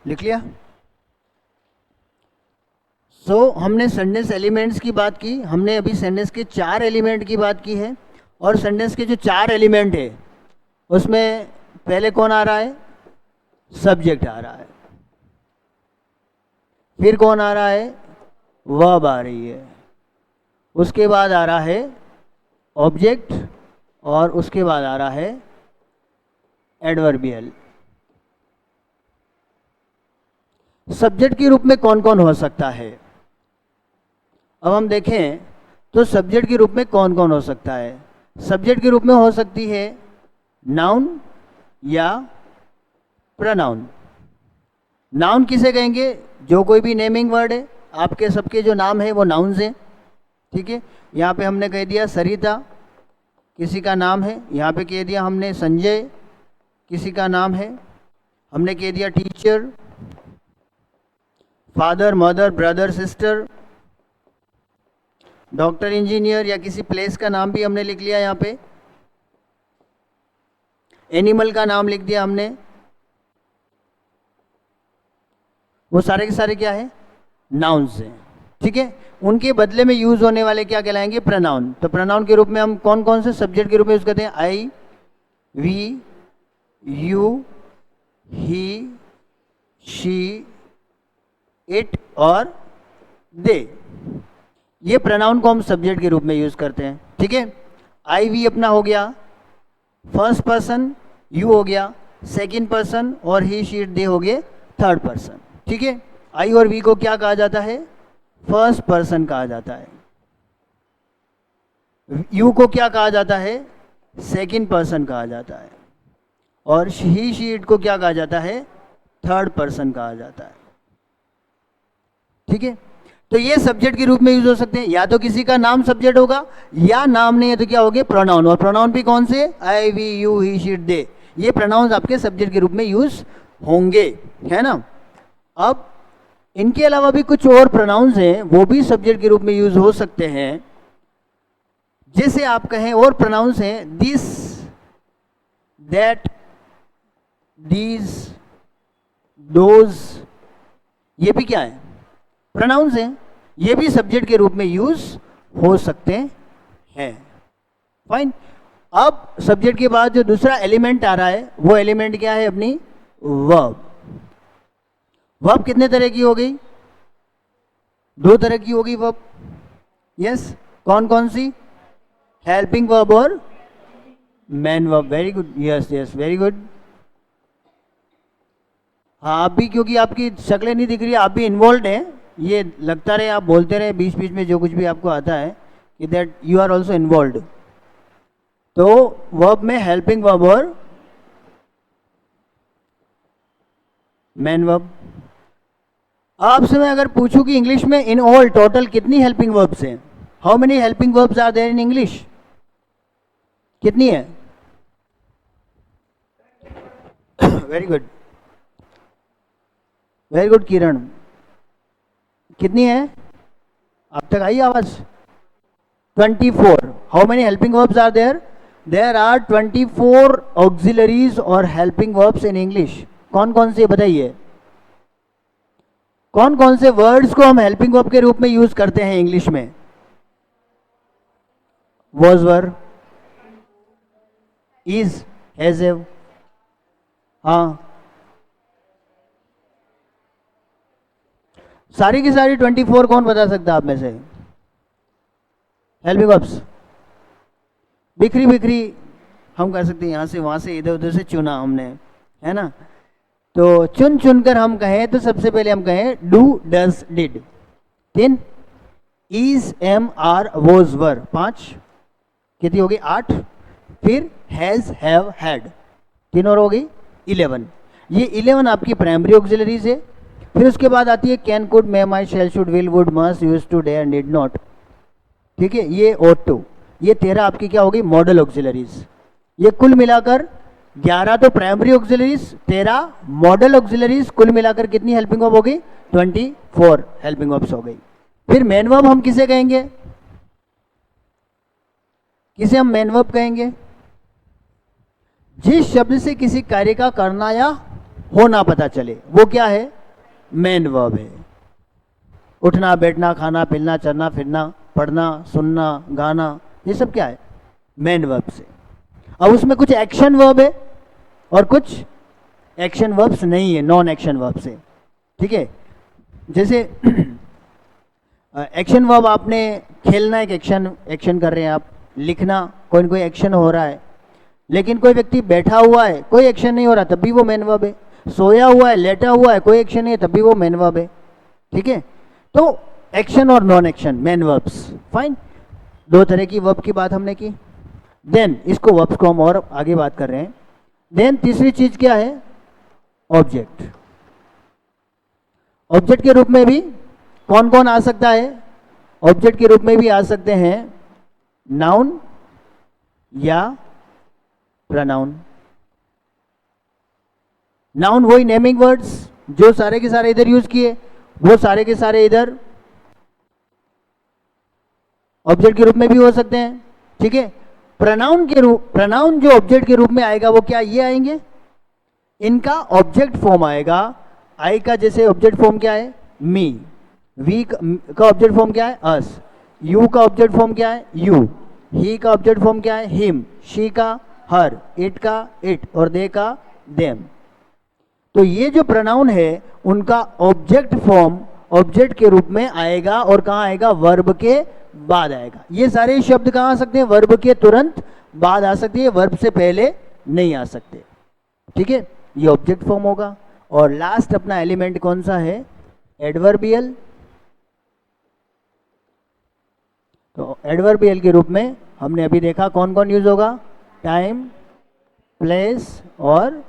लिख लिया? हमने सेंटेंस एलिमेंट्स की बात की, हमने अभी सेंटेंस के 4 एलिमेंट की बात की है, और सेंटेंस के जो 4 एलिमेंट है उसमें पहले कौन आ रहा है, सब्जेक्ट आ रहा है, फिर कौन आ रहा है, वर्ब आ रही है, उसके बाद आ रहा है ऑब्जेक्ट, और उसके बाद आ रहा है एडवर्बियल। सब्जेक्ट के रूप में कौन कौन हो सकता है, अब हम देखें तो सब्जेक्ट के रूप में कौन कौन हो सकता है। सब्जेक्ट के रूप में हो सकती है नाउन या प्रोनाउन। नाउन किसे कहेंगे, जो कोई भी नेमिंग वर्ड है, आपके सबके जो नाम है वो नाउन्स हैं, ठीक है। यहाँ पे हमने कह दिया सरिता किसी का नाम है, यहाँ पे कह दिया हमने संजय किसी का नाम है, हमने कह दिया teacher, father, mother, brother, sister, doctor, engineer, या किसी प्लेस का नाम भी हमने लिख लिया यहाँ पे, एनिमल का नाम लिख दिया हमने। वो सारे के सारे क्या है, नाउन्स हैं, ठीक है। उनके बदले में यूज होने वाले क्या कहलाएंगे, प्रोनाउन। तो प्रोनाउन के रूप में हम कौन कौन से सब्जेक्ट के रूप में यूज करते हैं, I, we, you, he, she, it और दे, ये प्रोनाउन को हम सब्जेक्ट के रूप में यूज करते हैं, ठीक है। आई वी अपना हो गया फर्स्ट पर्सन, यू हो गया सेकंड पर्सन, और ही शी इट दे हो गए थर्ड पर्सन, ठीक है। आई और वी को क्या कहा जाता है, फर्स्ट पर्सन कहा जाता है। यू को क्या कहा जाता है, सेकंड पर्सन कहा जाता है, और ही शी इट को क्या कहा जाता है, थर्ड पर्सन कहा जाता है, ठीक है। तो ये सब्जेक्ट के रूप में यूज हो सकते हैं, या तो किसी का नाम सब्जेक्ट होगा, या नाम नहीं है तो क्या होगे, प्रोनाउन। और प्रोनाउन भी कौन से, आई, वी, यू, ही, शी, दे, ये प्रोनाउंस आपके सब्जेक्ट के रूप में यूज होंगे, है ना। अब इनके अलावा भी कुछ और प्रोनाउंस हैं, वो भी सब्जेक्ट के रूप में यूज हो सकते हैं। जैसे आप कहें, और प्रोनाउंस हैं दिस, दैट, दीज, दोज, ये भी क्या है, प्रोनाउंस हैं, ये भी सब्जेक्ट के रूप में यूज हो सकते हैं। फाइन। अब सब्जेक्ट के बाद जो दूसरा एलिमेंट आ रहा है, वो एलिमेंट क्या है, अपनी वर्ब। वर्ब कितने तरह की हो गई, 2 तरह की होगी वर्ब। यस, कौन कौन सी, हेल्पिंग वर्ब और main verb. Very good, yes yes, very good. हाँ, आप भी, क्योंकि आपकी शक्लें नहीं दिख रही है, आप भी इन्वॉल्व हैं, ये लगता रहे, आप बोलते रहे बीच बीच में जो कुछ भी आपको आता है, कि that you are also involve. तो वर्ब में हेल्पिंग वर्ब और मैन वर्ब। आपसे मैं अगर पूछूं कि इंग्लिश में इन ऑल टोटल कितनी हेल्पिंग वर्ब्स हैं, how many helping verbs are there in English, कितनी है? Very good, very good Kiran, कितनी है? अब तक आई आवाज? 24। How many helping verbs are there? There are 24 auxiliaries और हेल्पिंग वर्ब्स इन इंग्लिश। कौन कौन से बताइए, कौन कौन से वर्ड्स को हम हेल्पिंग वर्ब के रूप में यूज करते हैं इंग्लिश में? Was, were, is, has, have. हाँ, सारी की सारी 24 कौन बता सकता है आप में से? हेल्पिंग वर्ब्स बिखरी बिखरी हम कर सकते हैं, यहां से वहां से इधर उधर से चुना हमने, है ना। तो चुन चुनकर हम कहें तो सबसे पहले हम कहें do, does, did. 3, is, am, are, was, were. 5, कितनी हो गई? 8। फिर हैज, हैव, हैड, 3 और हो गई 11। ये 11 आपकी प्राइमरी ऑक्सिलरीज है। फिर उसके बाद आती है can, could, may, might, shall, should, will, would, must, use to, dare, need not. ठीक है, ये ought to, ये 13 आपकी क्या होगी, मॉडल ऑक्सिलरीज। ये कुल मिलाकर 11 तो प्राइमरी ऑक्सिलरीज, 13 मॉडल ऑक्सिलरीज, कुल मिलाकर कितनी हेल्पिंग वर्ब हो गई? 24 हेल्पिंग वर्ब्स हो गई। फिर मेन वर्ब हम किसे कहेंगे, किसे हम मेन वर्ब कहेंगे? जिस शब्द से किसी कार्य का करना या होना पता चले, वो क्या है? मेन वर्ब है। उठना, बैठना, खाना, पीना, चलना, फिरना, पढ़ना, सुनना, गाना, ये सब क्या है? मेन वर्ब से। अब उसमें कुछ एक्शन वर्ब है और कुछ एक्शन वर्ब्स नहीं है, नॉन एक्शन वर्ब से। ठीक है, जैसे एक्शन वर्ब आपने खेलना, एक एक्शन कर रहे हैं आप, लिखना कोई ना कोई एक्शन हो रहा है। लेकिन कोई व्यक्ति बैठा हुआ है, कोई एक्शन नहीं हो रहा, तब भी वो मेन वर्ब है। सोया हुआ है, लेटा हुआ है, कोई एक्शन नहीं है, तब भी वो मेन वर्ब है। ठीक है, तो एक्शन और non action, main verbs. Fine, 2 तरह की वर्ब की बात हमने की। देन इसको वर्ब्स को हम और आगे बात कर रहे हैं। देन तीसरी चीज क्या है? ऑब्जेक्ट। ऑब्जेक्ट के रूप में भी कौन कौन आ सकता है? ऑब्जेक्ट के रूप में भी आ सकते हैं नाउन या प्रोनाउन। नाउन वही नेमिंग वर्ड्स जो सारे के सारे इधर यूज किए, वो सारे के सारे इधर ऑब्जेक्ट के रूप में भी हो सकते हैं। ठीक है, प्रोनाउन जो ऑब्जेक्ट के रूप में आएगा वो क्या, ये आएंगे, इनका ऑब्जेक्ट फॉर्म आएगा। आई का जैसे ऑब्जेक्ट फॉर्म क्या है? मी। वी का ऑब्जेक्ट फॉर्म क्या है? अस। यू का ऑब्जेक्ट फॉर्म क्या है? यू। ही का ऑब्जेक्ट फॉर्म क्या है? हिम। शी का हर। इट का इट, और दे का देम। तो ये जो प्रोनाउन है उनका ऑब्जेक्ट फॉर्म ऑब्जेक्ट के रूप में आएगा, और कहाँ आएगा? वर्ब के बाद आएगा। ये सारे शब्द कहाँ आ सकते हैं? वर्ब के तुरंत बाद आ सकते हैं, वर्ब से पहले नहीं आ सकते। ठीक है, ये ऑब्जेक्ट फॉर्म होगा। और लास्ट अपना एलिमेंट कौन सा है? एडवर्बियल। तो एडवर्बियल के रूप में हमने अभी देखा कौन कौन यूज होगा? टाइम, प्लेस और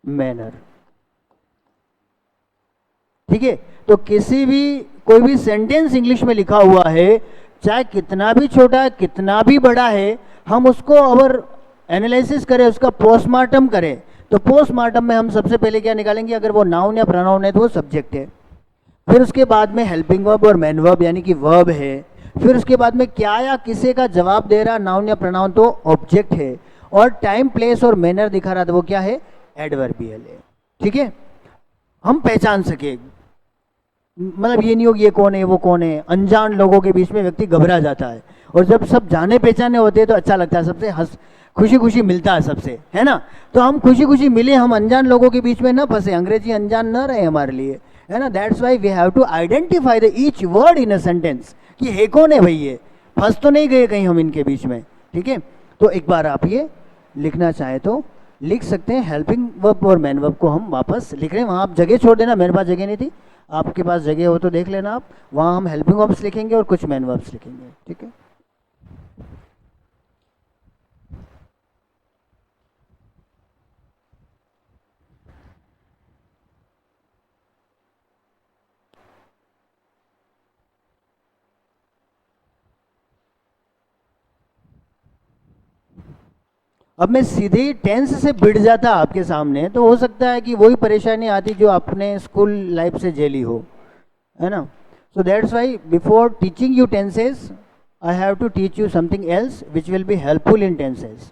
मैनर। ठीक है। तो किसी भी कोई भी सेंटेंस इंग्लिश में लिखा हुआ है, चाहे कितना भी छोटा है कितना भी बड़ा है, हम उसको अगर एनालिसिस करें, उसका पोस्टमार्टम करें, तो पोस्टमार्टम में हम सबसे पहले क्या निकालेंगे, अगर वो नाउन या प्रोनाउन है तो वो सब्जेक्ट है, फिर उसके बाद में हेल्पिंग वर्ब और मेन वर्ब यानी कि वर्ब है, फिर उसके बाद में क्या या किसे का जवाब दे रहा नाउन या प्रोनाउन तो ऑब्जेक्ट है, और टाइम प्लेस और मैनर दिखा रहा था वो क्या है, एडवर्बियल है। ठीक है, हम पहचान सके, मतलब ये नहीं हो कि ये कौन है वो कौन है, अनजान लोगों के बीच में व्यक्ति घबरा जाता है, और जब सब जाने पहचाने होते हैं तो अच्छा लगता है, सबसे हंस खुशी खुशी मिलता है सबसे, है ना। तो हम खुशी खुशी मिले, हम अनजान लोगों के बीच में ना फंसे, अंग्रेजी अनजान न रहे हमारे लिए, है ना। That's why we have to identify the each word in a sentence, कि है कौन है भाई, ये फंस तो नहीं गए कहीं हम इनके बीच में। ठीक है, तो एक बार आप ये लिखना चाहे तो लिख सकते हैं, हेल्पिंग वर्ब और मैन वर्ब को हम वापस लिख रहे हैं, वहाँ आप जगह छोड़ देना, मेरे पास जगह नहीं थी, आपके पास जगह हो तो देख लेना आप, वहाँ हम हेल्पिंग वर्ब्स लिखेंगे और कुछ मैन वर्ब्स लिखेंगे। ठीक है, अब मैं सीधे टेंस से भिड़ जाता आपके सामने तो हो सकता है कि वही परेशानी आती जो आपने स्कूल लाइफ से झेली हो, है ना। So that's why before teaching you tenses I have to teach you something else which will be helpful in tenses.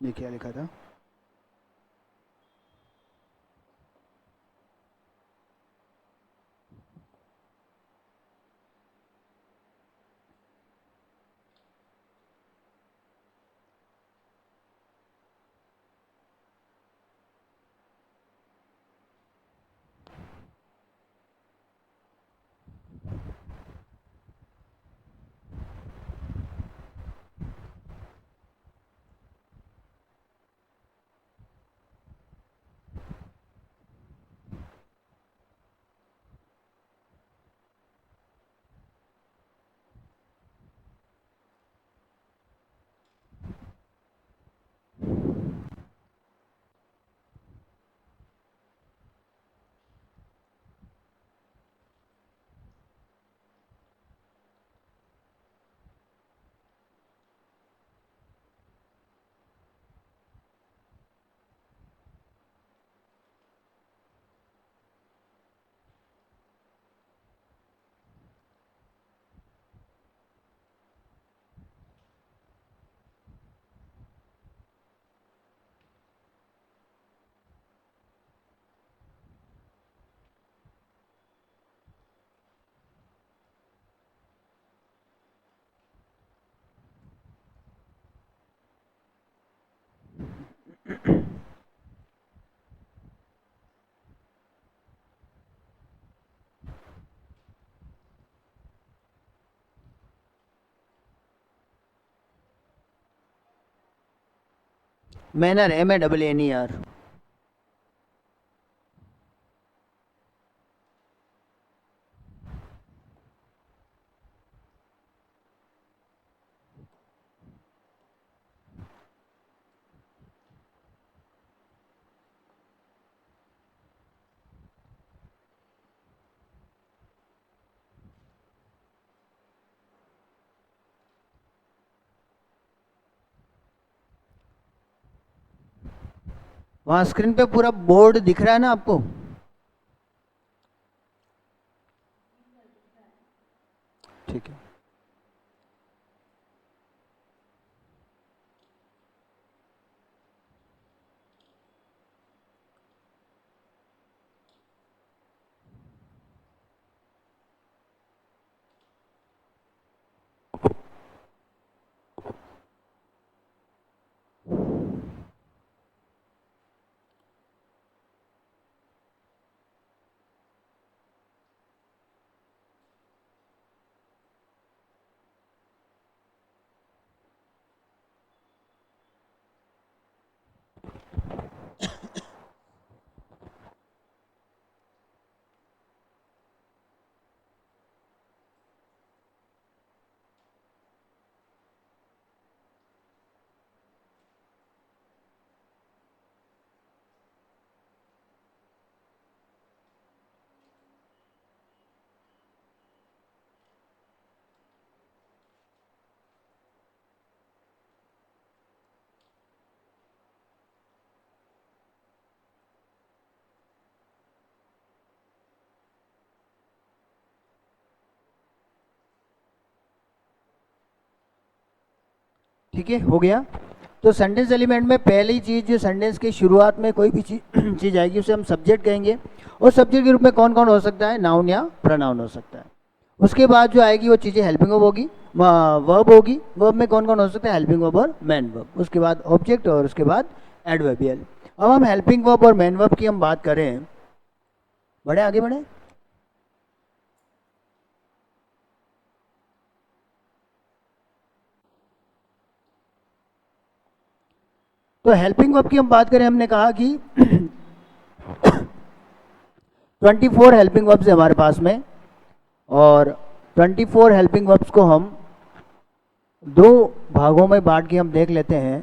ये क्या लिखा था, मैनर, MANNER। वहाँ स्क्रीन पे पूरा बोर्ड दिख रहा है ना आपको। ठीक है, ठीक है, हो गया। तो सेंटेंस एलिमेंट में पहली चीज़ जो सेंटेंस की शुरुआत में कोई भी चीज़ आएगी उसे हम सब्जेक्ट कहेंगे, और सब्जेक्ट के रूप में कौन कौन हो सकता है, नाउन या प्रोनाउन हो सकता है। उसके बाद जो आएगी वो चीज़ें हेल्पिंग वर्ब होगी, वर्ब होगी। वर्ब में कौन कौन हो सकता है, हेल्पिंग वर्ब और मैन वर्ब। उसके बाद ऑब्जेक्ट और उसके बाद एडवर्बियल। अब हम हेल्पिंग वर्ब और मैन वर्ब की हम बात करें, बढ़े आगे बढ़े। तो हेल्पिंग वर्ब की हम बात करें, हमने कहा कि 24 हेल्पिंग वर्ब्स है हमारे पास में, और 24 हेल्पिंग वर्ब्स को हम दो भागों में बांट के हम देख लेते हैं।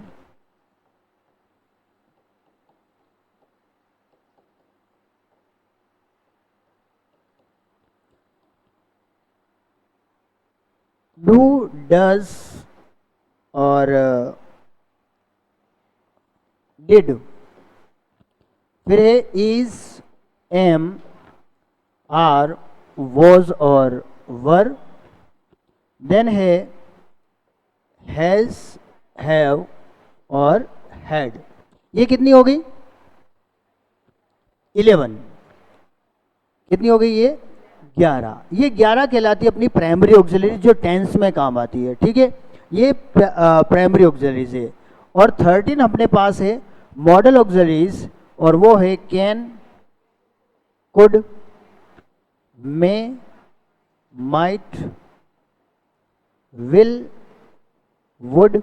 डू, डज और डिड। फिर है इज, एम, आर, वॉज और वर। देन है हैज, हैव और हैड। ये कितनी हो गई, 11। कितनी हो गई ये, 11। ये 11 कहलाती है अपनी प्राइमरी ऑक्सिलरी, जो टेंस में काम आती है। ठीक है, ये प्राइमरी ऑक्सिलरीज है। और 13 अपने पास है मॉडल ऑक्सिलरीज, और वो है can, could, may, might, will, would,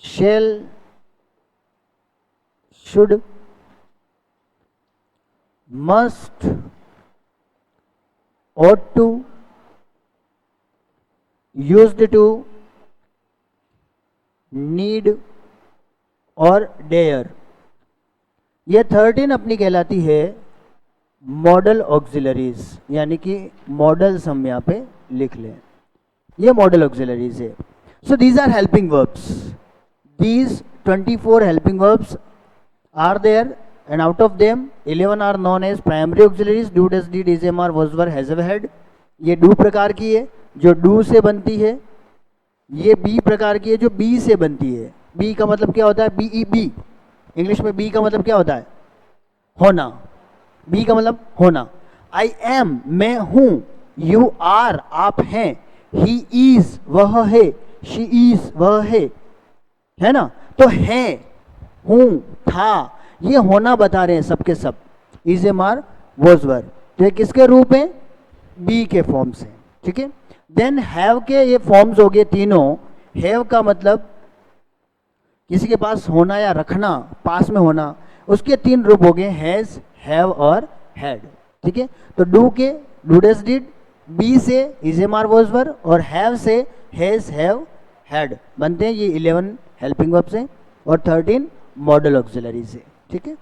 shall, should, must, ought to, used to, need और dare। ये 13 अपनी कहलाती है मॉडल ऑक्सिलरीज, यानी कि मॉडल्स हम यहाँ पे लिख लें, ये मॉडल ऑक्सिलरीज है। So these are helping verbs. These 24 helping verbs are there, and out of them 11 are known as primary auxiliaries: do, does, did, is, am, are, was, were, has, have, had। ये do प्रकार की है जो do से बनती है। ये be प्रकार की है जो be से बनती है। be का मतलब क्या होता है, be, इंग्लिश में be का मतलब क्या होता है, होना। be का मतलब होना। I am, मैं हूँ। You are, आप हैं। He is, वह है। She is, वह है ना। तो है, हूं, था, ये होना बता रहे हैं सबके सब। इज, एम, आर, वॉज, वर। तो ये किसके रूप में, बी के फॉर्म्स हैं। ठीक है। देन हैव के ये फॉर्म्स हो गए तीनों। हैव का मतलब किसी के पास होना या रखना, पास में होना। उसके 3 रूप हो गए, हैज, हैव और हैड। ठीक है। तो डू के डू, डज, डिड, बी से is, am, are, was, were, और हैव से हैज, हैव, हैड बनते हैं। ये 11 हेल्पिंग वर्ब्स हैं और 13 मॉडल ऑक्सिलरीज है। ठीक है।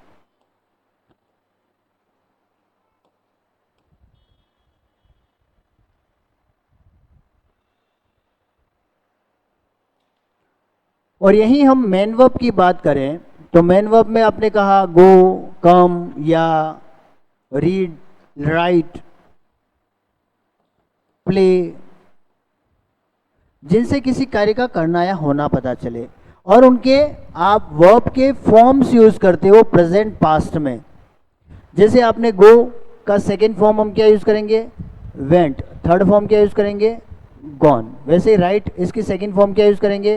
और यही हम मेन वर्ब की बात करें तो मेन वर्ब में आपने कहा गो, कम, या, रीड, राइट, प्ले, जिनसे किसी कार्य का करना या होना पता चले, और उनके आप वर्ब के फॉर्म्स यूज करते हो प्रेजेंट पास्ट में। जैसे आपने गो का सेकेंड फॉर्म हम क्या यूज करेंगे, वेंट। थर्ड फॉर्म क्या यूज करेंगे, गॉन। वैसे ही राइट, इसकी सेकेंड फॉर्म क्या यूज करेंगे,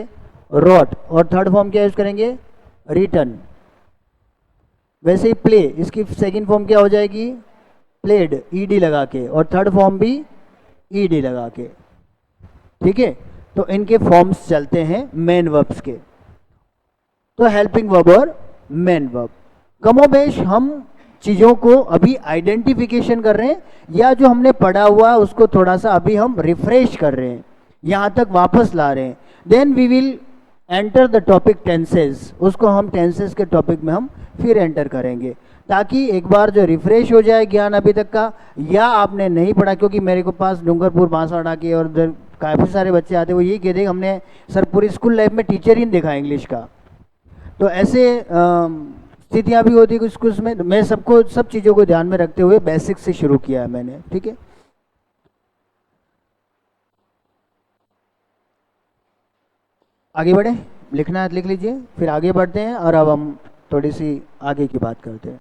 रोट, और थर्ड फॉर्म क्या यूज करेंगे, रिटर्न। वैसे ही प्ले, इसकी सेकेंड फॉर्म क्या हो जाएगी, प्लेड, ईडी लगा के, और थर्ड फॉर्म भी ईडी लगा के। ठीक है। तो इनके फॉर्म्स चलते हैं मेन वर्ब्स के। तो हेल्पिंग वर्ब और मेन वर्ब। कमोबेश हम चीज़ों को अभी आइडेंटिफिकेशन कर रहे हैं, या जो हमने पढ़ा हुआ उसको थोड़ा सा अभी हम रिफ्रेश कर रहे हैं, यहाँ तक वापस ला रहे हैं। Then we will enter the topic tenses, उसको हम टेंसेस के टॉपिक में हम फिर एंटर करेंगे, ताकि एक बार जो रिफ्रेश हो जाए ज्ञान अभी तक का, या आपने नहीं पढ़ा। क्योंकि मेरे को पास डूंगरपुर, बांसवाड़ा के और उधर काफ़ी सारे बच्चे आते, वो यही कहते हैं हमने सर पूरी स्कूल लाइफ में टीचर ही नहीं देखा इंग्लिश का। तो ऐसे स्थितियाँ भी होती है कुछ कुछ में। मैं सबको सब चीज़ों को ध्यान में रखते हुए बेसिक से शुरू किया है मैंने। ठीक है। आगे बढ़े, लिखना है तो लिख लीजिए, फिर आगे बढ़ते हैं और अब हम थोड़ी सी आगे की बात करते हैं।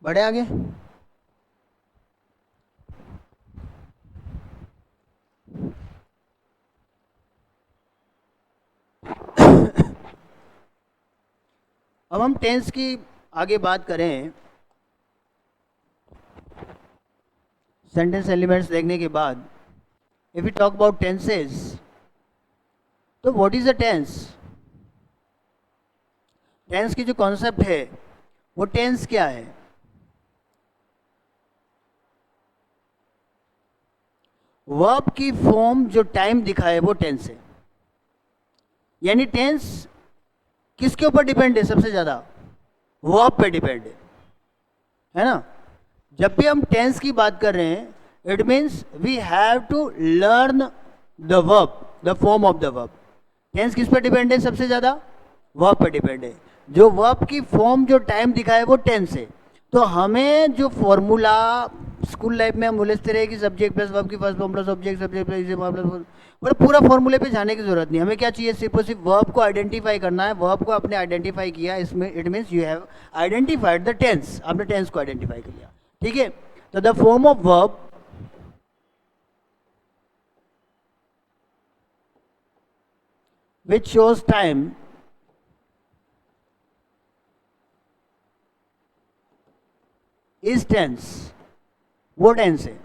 बढ़े आगे। अब हम टेंस की आगे बात करें, सेंटेंस एलिमेंट्स देखने के बाद, if you talk about tenses, तो what is a tense? Tense की जो कॉन्सेप्ट है, वो टेंस क्या है? वर्ब की फॉर्म जो टाइम दिखाए वो टेंस है। यानी टेंस किसके ऊपर डिपेंड है? सबसे ज्यादा वर्ब पे डिपेंड है ना? जब भी हम टेंस की बात कर रहे हैं, it means we have to learn the verb, the form of the verb. Tense किस पे डिपेंड है? सबसे ज्यादा वर्ब पे डिपेंड है। जो वर्ब की फॉर्म जो टाइम दिखाए वो टेंस है। तो हमें जो फॉर्मूला स्कूल लाइफ में हम बोलते रहे कि सब्जेक्ट प्लस वर्ब की first form plus object, subject plus मतलब पूरा फॉर्मूले पे जाने की जरूरत नहीं। हमें क्या चाहिए? सिर्फ और सिर्फ वर्ब को आइडेंटिफाई करना है। वर्ब को आपने आइडेंटिफाई किया, इसमें it means you have identified the tense. आपने टेंस को आइडेंटिफाई कर लिया, ठीक है? तो the form of verb which shows time is tense, वो टेंस है।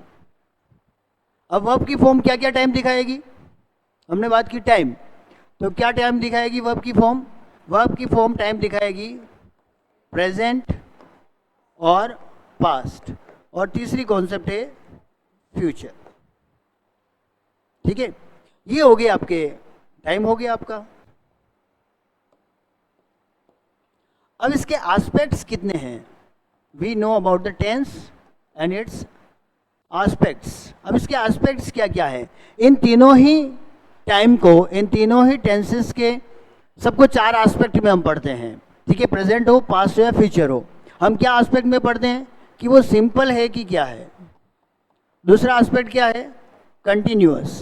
अब वर्ब की फॉर्म क्या क्या टाइम दिखाएगी? हमने बात की टाइम, तो क्या टाइम दिखाएगी वर्ब की फॉर्म? वर्ब की फॉर्म टाइम दिखाएगी प्रेजेंट और पास्ट, और तीसरी कॉन्सेप्ट है फ्यूचर। ठीक है, ये हो गया आपके टाइम, हो गया आपका। अब इसके एस्पेक्ट्स कितने हैं? We know about the tense and its aspects. अब इसके एस्पेक्ट्स क्या क्या है? इन तीनों ही टाइम को, इन तीनों ही टेंसेस के सबको चार एस्पेक्ट में हम पढ़ते हैं। ठीक है, प्रेजेंट हो, पास्ट हो या फ्यूचर हो। हम क्या एस्पेक्ट में पढ़ते हैं कि वो सिंपल है कि क्या है। दूसरा एस्पेक्ट क्या है? कंटिन्यूअस।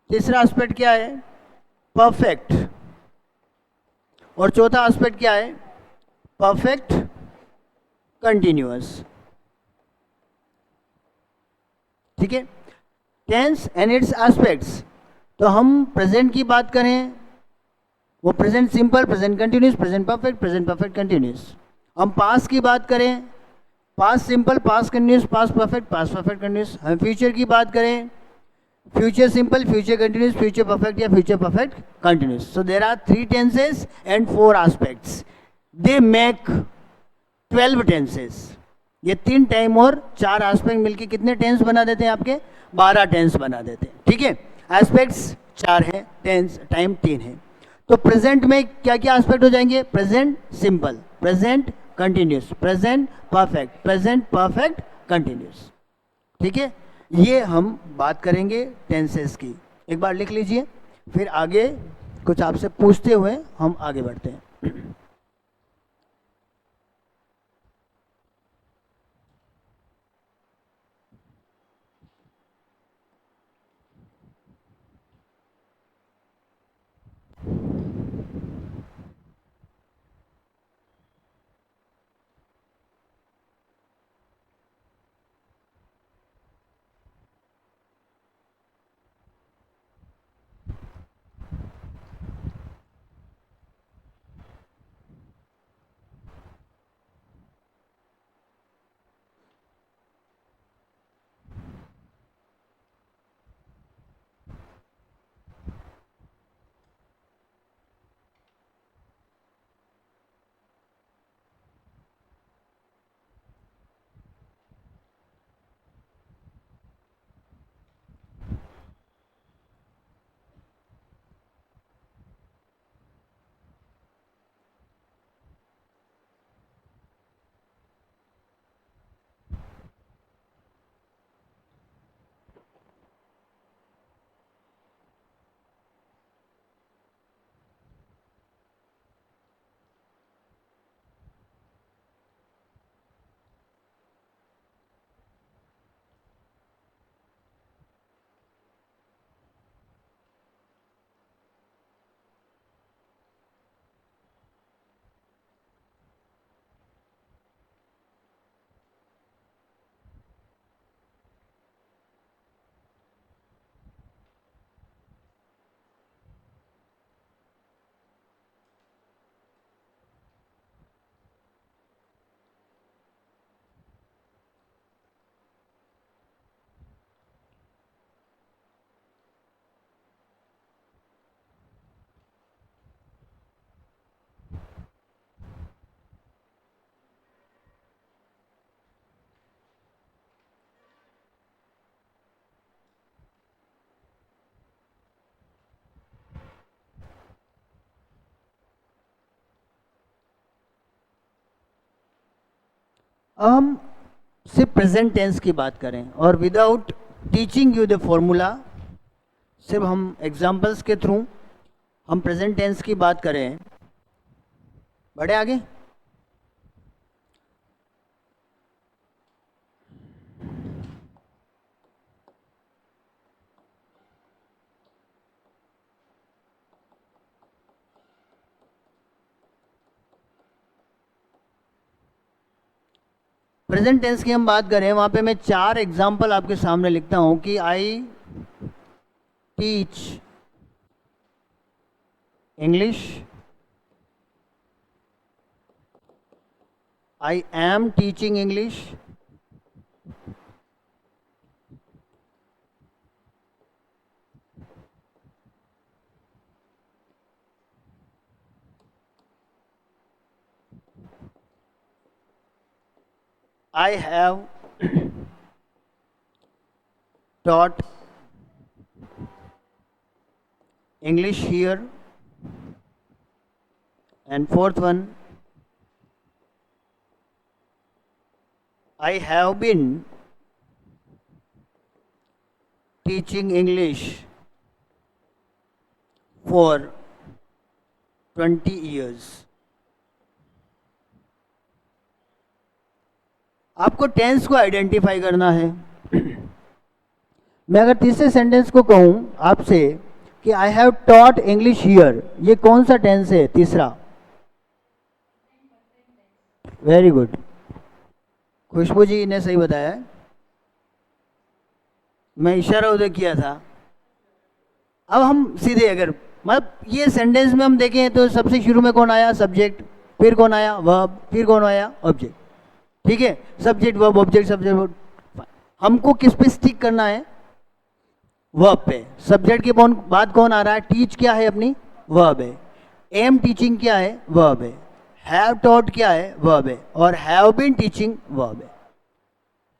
तीसरा एस्पेक्ट क्या है? परफेक्ट। और चौथा एस्पेक्ट क्या है? Perfect continuous. ठीक है, टेंस एंड इट्स एस्पेक्ट्स। तो हम प्रेजेंट की बात करें, वो present simple, present continuous, present perfect continuous. हम पास्ट की बात करें, past simple, past continuous, past perfect continuous. हम फ्यूचर की बात करें, future simple, future continuous, future perfect या future perfect continuous. So there are 3 tenses and 4 aspects, they make 12 tenses. ये 3 टाइम और 4 एस्पेक्ट मिलके कितने टेंस बना देते हैं? आपके 12 टेंस बना देते हैं। ठीक है, एस्पेक्ट्स 4 हैं, टेंस टाइम 3 है। तो प्रेजेंट में क्या क्या एस्पेक्ट हो जाएंगे? Present simple, present continuous, present perfect continuous. ठीक है, ये हम बात करेंगे टेंसेस की। एक बार लिख लीजिए, फिर आगे कुछ आपसे पूछते हुए हम आगे बढ़ते हैं। हम सिर्फ प्रेजेंट टेंस की बात करें और without teaching you the formula, सिर्फ हम एग्जाम्पल्स के थ्रू हम प्रेजेंट टेंस की बात करें। बढ़े आगे। प्रेजेंट टेंस की हम बात करें, वहां पे मैं 4 एग्जाम्पल आपके सामने लिखता हूं कि I teach English, I am teaching English, I have taught English here. And fourth one, I have been teaching English for 20 years. आपको टेंस को आइडेंटिफाई करना है। मैं अगर तीसरे सेंटेंस को कहूं आपसे कि I have taught English here, ये कौन सा टेंस है? तीसरा। वेरी गुड, खुशबू जी ने सही बताया, मैं इशारा उधर किया था। अब हम सीधे अगर मतलब ये सेंटेंस में हम देखें तो सबसे शुरू में कौन आया? सब्जेक्ट, फिर कौन आया? वर्ब, फिर कौन आया? ऑब्जेक्ट। ठीक है, subject verb object subject verb. हमको किस पे स्टिक करना है? वर्ब पे। सब्जेक्ट के बाद कौन आ रहा है? टीच क्या है अपनी? वर्ब है। एम टीचिंग क्या है? वर्ब है। हैव टॉट क्या है? वर्ब है। और हैव बीन टीचिंग वर्ब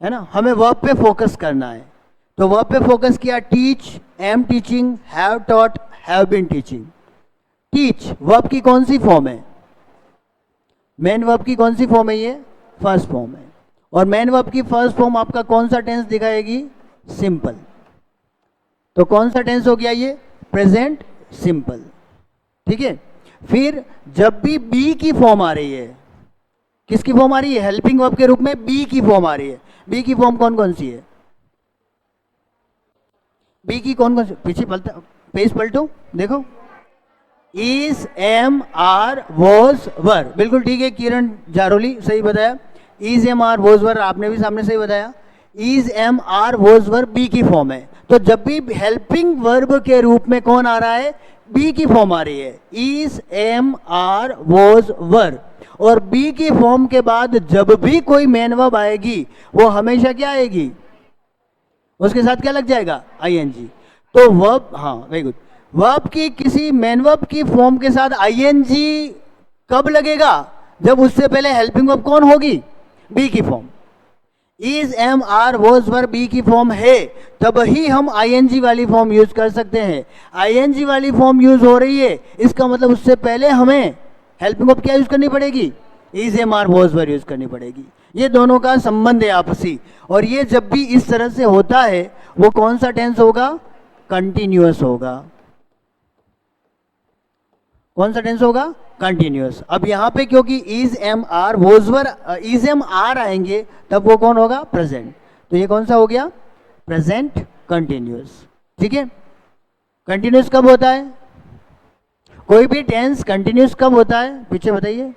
है ना? हमें वर्ब पे फोकस करना है, तो वर्ब पे फोकस किया। Teach, am teaching, have taught, have been teaching. Teach verb की कौन सी फॉर्म है? मेन वर्ब की कौन सी फॉर्म है? ये फर्स्ट फॉर्म है। और मेन वर्ब की फर्स्ट फॉर्म आपका कौन सा टेंस दिखाएगी? सिंपल। तो कौन सा टेंस हो गया ये? Present simple. ठीक है, फिर जब भी बी की फॉर्म आ रही है, किसकी फॉर्म आ रही है? हेल्पिंग वर्ब के रूप में बी की फॉर्म आ रही है। बी की फॉर्म कौन कौन सी है? बी की कौन कौन सी? पीछे पलटा, पेज पलटो, देखो। Is, am, are, was, were. बिल्कुल ठीक है, किरण जारोली सही बताया। Is, am, are, was, were आपने भी सामने सही बताया। Is, am, are, was, were be की फॉर्म है। तो जब भी हेल्पिंग वर्ब के रूप में कौन आ रहा है? बी की फॉर्म आ रही है। Is, am, are, was, were. और बी की फॉर्म के बाद जब भी कोई मेन वर्ब आएगी वो हमेशा क्या आएगी? उसके साथ क्या लग जाएगा? आईएनजी। तो वर्ब, हाँ वेरी गुड, वर्ब की किसी मेन वर्ब की फॉर्म के साथ आईएनजी कब लगेगा? जब उससे पहले हेल्पिंग वर्ब कौन होगी? बी की form. Is, am, are, was, were be की फॉर्म है, तब ही हम आईएनजी वाली फॉर्म यूज कर सकते हैं। आईएनजी वाली फॉर्म यूज हो रही है, इसका मतलब उससे पहले हमें हेल्पिंग वर्ब क्या यूज करनी पड़ेगी? Is, am, are, was, were use करनी पड़ेगी। ये दोनों का संबंध है आपसी। और ये जब भी इस तरह से होता है वो कौन सा टेंस होगा? कंटिन्यूअस होगा। कौन सा टेंस होगा? कंटिन्यूअस। अब यहां पे क्योंकि is, am, are, was, were, is, am, are आएंगे तब वो कौन होगा? प्रेजेंट। तो ये कौन सा हो गया? Present continuous. ठीक है, कंटिन्यूअस कब होता है? कोई भी टेंस कंटिन्यूअस कब होता है? पीछे बताइए।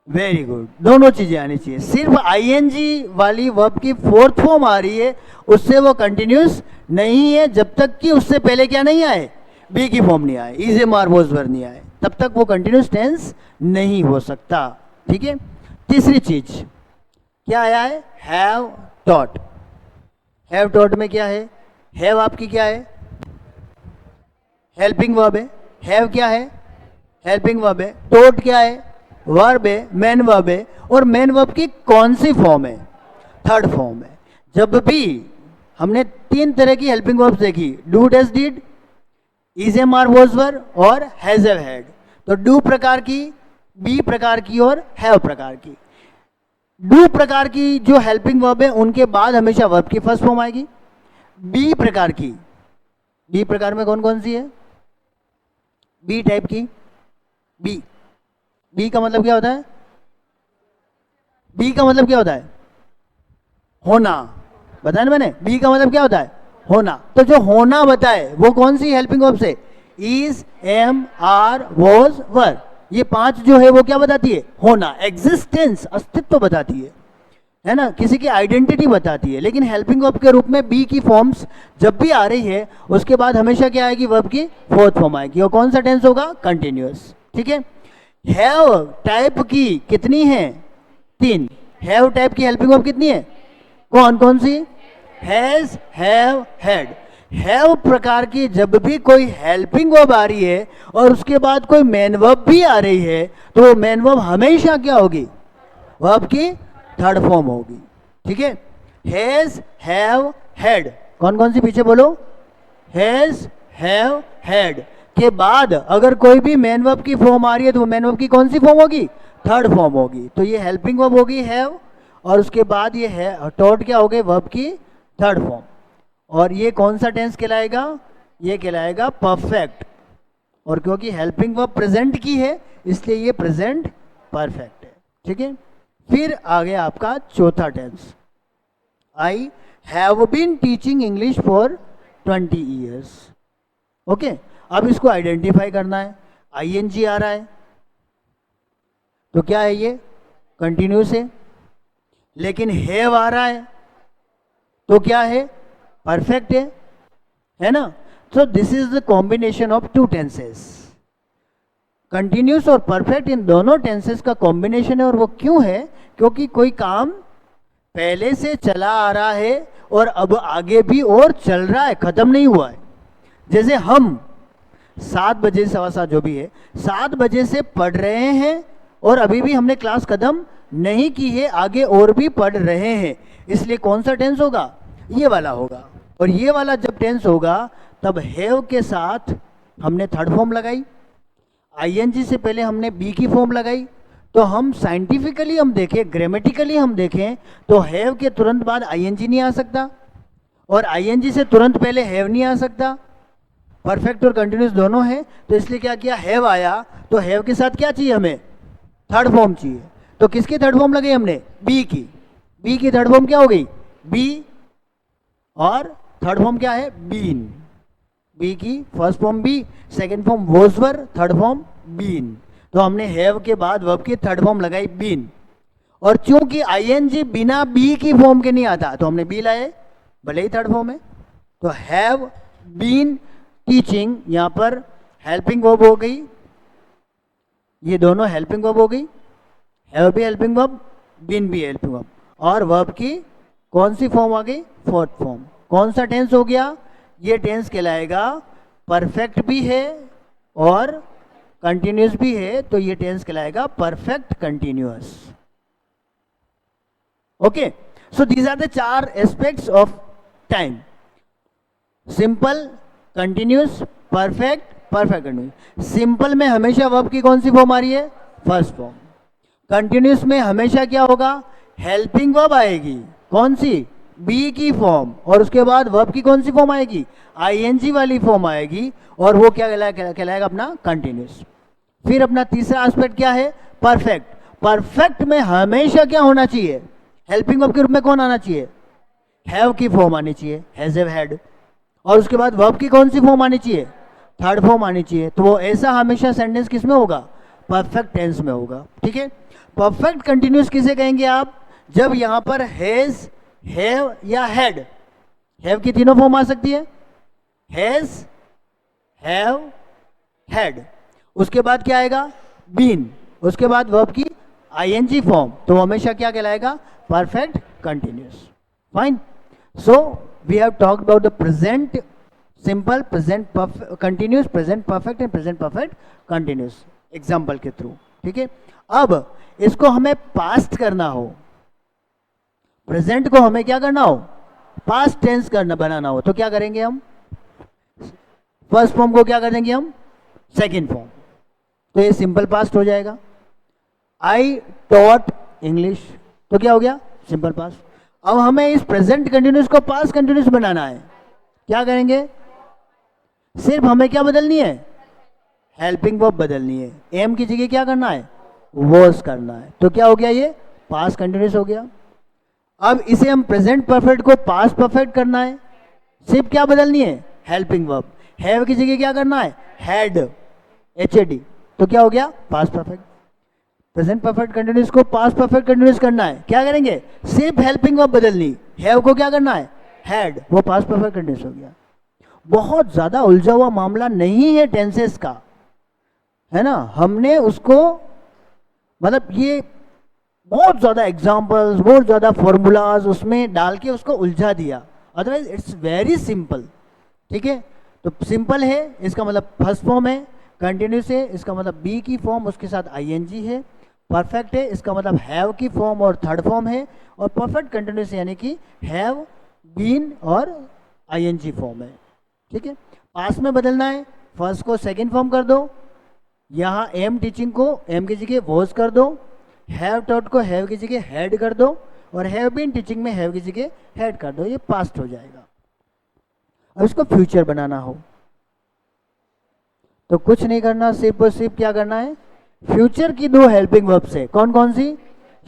वेरी गुड, दोनों चीजें आनी चाहिए। सिर्फ आईएनजी वाली वर्ब की फोर्थ फॉर्म आ रही है, उससे वो कंटिन्यूअस नहीं है जब तक कि उससे पहले क्या नहीं आए? बी की फॉर्म नहीं आए, इज, एम, आर, वॉज, वर नहीं आए, तब तक वो कंटिन्यूअस टेंस नहीं हो सकता। ठीक है, तीसरी चीज क्या आया है? Have taught. हैव टॉट में क्या है? हैव आपकी क्या है? हेल्पिंग वर्ब है। हैव क्या है? हेल्पिंग वर्ब है। टॉट क्या है? वर्ब है, मेन वर्ब है। और मेन वर्ब की कौन सी फॉर्म है? थर्ड फॉर्म है। जब भी हमने तीन तरह की हेल्पिंग वर्ब्स देखी, do, does, did, is, am, are, was, were और हैज, हैव, हैड। तो डू प्रकार की, बी प्रकार की और हैव प्रकार की। डू प्रकार की जो हेल्पिंग वर्ब है उनके बाद हमेशा वर्ब की फर्स्ट फॉर्म आएगी। बी प्रकार की, बी प्रकार में कौन कौन सी है? बी टाइप की, बी, बी का मतलब क्या होता है? बी का मतलब क्या होता है? होना। बताया ना मैंने, बी का मतलब क्या होता है? होना। तो जो होना बताए वो कौन सी हेल्पिंग वर्ब से? इज, एम, आर, वॉज, वर। ये पांच जो है वो क्या बताती है? होना, एग्जिस्टेंस, अस्तित्व बताती है। है ना, किसी की आइडेंटिटी बताती है। लेकिन हेल्पिंग वर्ब के रूप में बी की फॉर्म्स जब भी आ रही है उसके बाद हमेशा क्या आएगी, वर्ब की फोर्थ फॉर्म आएगी। और कौन सा टेंस होगा, कंटिन्यूअस। ठीक है। हैव टाइप की कितनी है, 3। हैव टाइप की हेल्पिंग वर्ब कितनी है, कौन कौन सी, हैज, हैव, हैड। हैव प्रकार की जब भी कोई हेल्पिंग वर्ब आ रही है और उसके बाद कोई मेन वर्ब भी आ रही है तो वो मेन वर्ब हमेशा क्या होगी, वर्ब की थर्ड फॉर्म होगी। ठीक है। हैज, हैव, हैड, कौन कौन सी पीछे बोलो, हैज, हैव, हैड के बाद अगर कोई भी मेन वर्ब की फॉर्म आ रही है तो वो मेन वर्ब की कौन सी फॉर्म होगी, थर्ड फॉर्म होगी। तो ये हेल्पिंग वर्ब होगी हैव, और उसके बाद ये है टॉट क्या हो गए, वर्ब की थर्ड फॉर्म। और ये कौन सा टेंस कहलाएगा, ये कहलाएगा परफेक्ट। और क्योंकि हेल्पिंग वर्ब प्रेजेंट की है इसलिए ये प्रेजेंट परफेक्ट है। ठीक है। फिर आगे आपका चौथा tense, I have been teaching English for 20 years. Okay. अब इसको आइडेंटिफाई करना है। आईएनजी आ रहा है तो क्या है, ये कंटिन्यूस है। लेकिन हैव आ रहा है तो क्या है, परफेक्ट है ना। So this is the combination of two tenses. Continuous और परफेक्ट इन दोनों टेंसेस का कॉम्बिनेशन है। और वो क्यों है, क्योंकि कोई काम पहले से चला आ रहा है और अब आगे भी और चल रहा है, खत्म नहीं हुआ है। जैसे हम 7 बजे, 7:15 जो भी है, 7 बजे से पढ़ रहे हैं और अभी भी हमने क्लास खत्म नहीं की है, आगे और भी पढ़ रहे हैं। इसलिए कौन सा टेंस होगा, ये वाला होगा। और ये वाला जब टेंस होगा तब हैव के साथ हमने थर्ड फॉर्म लगाई, आईएनजी से पहले हमने बी की फॉर्म लगाई। तो हम साइंटिफिकली हम देखें, ग्रामेटिकली हम देखें तो हैव के तुरंत बाद आईएनजी नहीं आ सकता और आईएनजी से तुरंत पहले हैव नहीं आ सकता। परफेक्ट और कंटिन्यूस दोनों है, तो इसलिए क्या किया, हैव आया तो हैव के साथ क्या चाहिए, हमें थर्ड फॉर्म चाहिए। तो किसकी थर्ड फॉर्म लगाई हमने, बी की। बी की थर्ड फॉर्म क्या हो गई, बी, और थर्ड फॉर्म क्या है, बीन। बी की first form be, second form was were, third form been. तो हमने हैव के बाद वर्ब की थर्ड फॉर्म लगाई बीन। और चूंकि आईएनजी बिना बी की फॉर्म के नहीं आता तो हमने बी लाए, भले ही थर्ड फॉर्म है। तो हैव बीन टीचिंग, यहां पर हेल्पिंग वर्ब हो गई, ये दोनों हेल्पिंग वर्ब हो गई। हैव भी हेल्पिंग वर्ब, बीन भी हेल्पिंग वर्ब, और वर्ब की कौन सी फॉर्म आ गई, फोर्थ फॉर्म। कौन सा टेंस हो गया, ये टेंस कहलाएगा परफेक्ट भी है और कंटिन्यूस भी है, तो ये टेंस कहलाएगा perfect continuous. Okay. So these are the 4 aspects of time, simple, continuous, perfect, perfect continuous. Simple में हमेशा वर्ब की कौन सी फॉर्म आ रही है, फर्स्ट फॉर्म। कंटिन्यूस में हमेशा क्या होगा, हेल्पिंग वर्ब आएगी, कौन सी, बी की फॉर्म, और उसके बाद वर्ब की कौन सी फॉर्म आएगी, आईएनजी वाली फॉर्म आएगी, और वो क्या कहलाएगा अपना कंटिन्यूस। फिर अपना तीसरा एस्पेक्ट क्या है, परफेक्ट। परफेक्ट में हमेशा क्या होना चाहिए, हेल्पिंग वर्ब के रूप में कौन आना चाहिए, हैव की फॉर्म आनी चाहिए, हैज, हैव, हैड। और उसके बाद वर्ब की कौन सी फॉर्म आनी चाहिए, थर्ड फॉर्म आनी चाहिए। तो वो ऐसा हमेशा सेंटेंस किस में होगा, परफेक्ट टेंस में होगा। ठीक है। परफेक्ट कंटिन्यूस किसे कहेंगे आप, जब यहां पर हैज, हैव या हैड, हैव की तीनों फॉर्म आ सकती है, हैज, हैव, हैड। उसके बाद क्या आएगा, बीन, उसके बाद वर्ब की आईएनजी फॉर्म, तो हमेशा क्या कहलाएगा, perfect continuous. Fine. So we have talked about the present simple, present continuous, present perfect and present perfect continuous example के थ्रू। ठीक है। अब इसको हमें पास्ट करना हो, प्रेजेंट को हमें क्या करना हो, पास्ट टेंस करना, बनाना हो, तो क्या करेंगे हम, फर्स्ट फॉर्म को क्या कर देंगे हम, सेकेंड फॉर्म, तो ये सिंपल पास्ट हो जाएगा। आई टॉट इंग्लिश, तो क्या हो गया, सिंपल पास्ट। अब हमें इस प्रेजेंट कंटिन्यूस को पास्ट कंटिन्यूस बनाना है, क्या करेंगे, सिर्फ हमें क्या बदलनी है, हेल्पिंग वर्ब बदलनी है, एम की जगह क्या करना है, वॉज करना है, तो क्या हो गया, ये पास्ट कंटिन्यूस हो गया। अब इसे हम प्रेजेंट परफेक्ट को पास्ट परफेक्ट करना है, सिर्फ क्या बदलनी है, हेल्पिंग वर्ब, हैव की जगह क्या करना है, हैड, HAD, तो क्या हो गया, past perfect. Present perfect continuous को पास्ट परफेक्ट कंटिन्यूस करना है, क्या करेंगे, सिर्फ हेल्पिंग वर्ब बदलनी, हैव को क्या करना है, हैड, वो पास्ट परफेक्ट कंटिन्यूस हो गया। बहुत ज्यादा उलझा हुआ मामला नहीं है टेंसेस का, है ना। हमने उसको मतलब ये बहुत ज्यादा एग्जांपल्स, बहुत ज्यादा फॉर्मूलाज उसमें डाल के उसको उलझा दिया, अदरवाइज इट्स वेरी सिंपल। ठीक है, तो सिंपल है इसका मतलब फर्स्ट फॉर्म है, कंटिन्यूस है इसका मतलब बी की फॉर्म उसके साथ आईएनजी है, परफेक्ट है इसका मतलब हैव की फॉर्म और थर्ड फॉर्म है, और परफेक्ट कंटिन्यूस यानी कि हैव, बीन और आईएनजी फॉर्म है। ठीक है, पास में बदलना है, फर्स्ट को सेकंड फॉर्म कर दो, यहाँ एम टीचिंग को एम की जगह वॉज कर दो, हैव टॉट को हैव की जगह हैड कर दो, और हैव बीन टीचिंग में हैव की जगह हैड कर दो, ये पास्ट हो जाएगा। अब इसको फ्यूचर बनाना हो तो कुछ नहीं करना, सिर्फ और सिर्फ क्या करना है, फ्यूचर की दो हेल्पिंग वर्ब्स है, कौन कौन सी,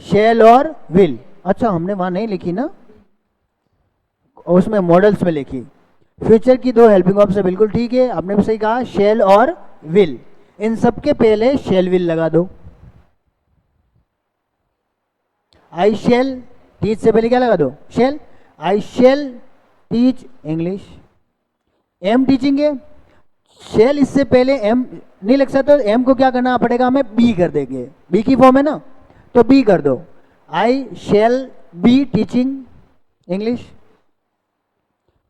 शैल और विल। अच्छा हमने वहां नहीं लिखी ना, उसमें मॉडल्स में लिखी। फ्यूचर की दो हेल्पिंग वर्ब्स है, बिल्कुल ठीक है, आपने भी सही कहा, शैल और विल। इन सबके पहले शैल विल लगा दो। आई शेल टीच से पहले क्या लगा दो, shall, I shall teach English. Am teaching है, शेल इससे पहले एम नहीं लग सकता, तो एम को क्या करना पड़ेगा, हमें बी कर देंगे, बी की फॉर्म है ना, तो बी कर दो, I shall be teaching English.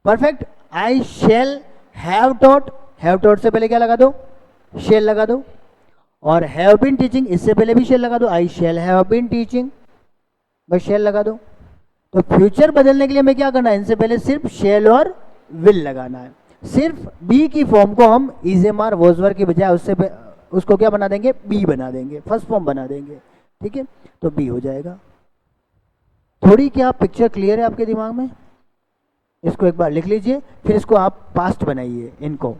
Perfect, I shall have taught, have taught से पहले क्या लगा दो, शेल लगा दो, और हैव बीन टीचिंग इससे पहले भी शेल लगा दो, I shall have been teaching, बस शेल लगा दो। तो फ्यूचर बदलने के लिए हमें क्या करना है, इनसे पहले सिर्फ शेल और विल लगाना है। सिर्फ बी की फॉर्म को हम इजेमार वोजवर की बजाय उससे उसको क्या बना देंगे, बी बना देंगे, फर्स्ट फॉर्म बना देंगे। ठीक है, तो बी हो जाएगा। थोड़ी क्या पिक्चर क्लियर है आपके दिमाग में, इसको एक बार लिख लीजिए, फिर इसको आप पास्ट बनाइए इनको।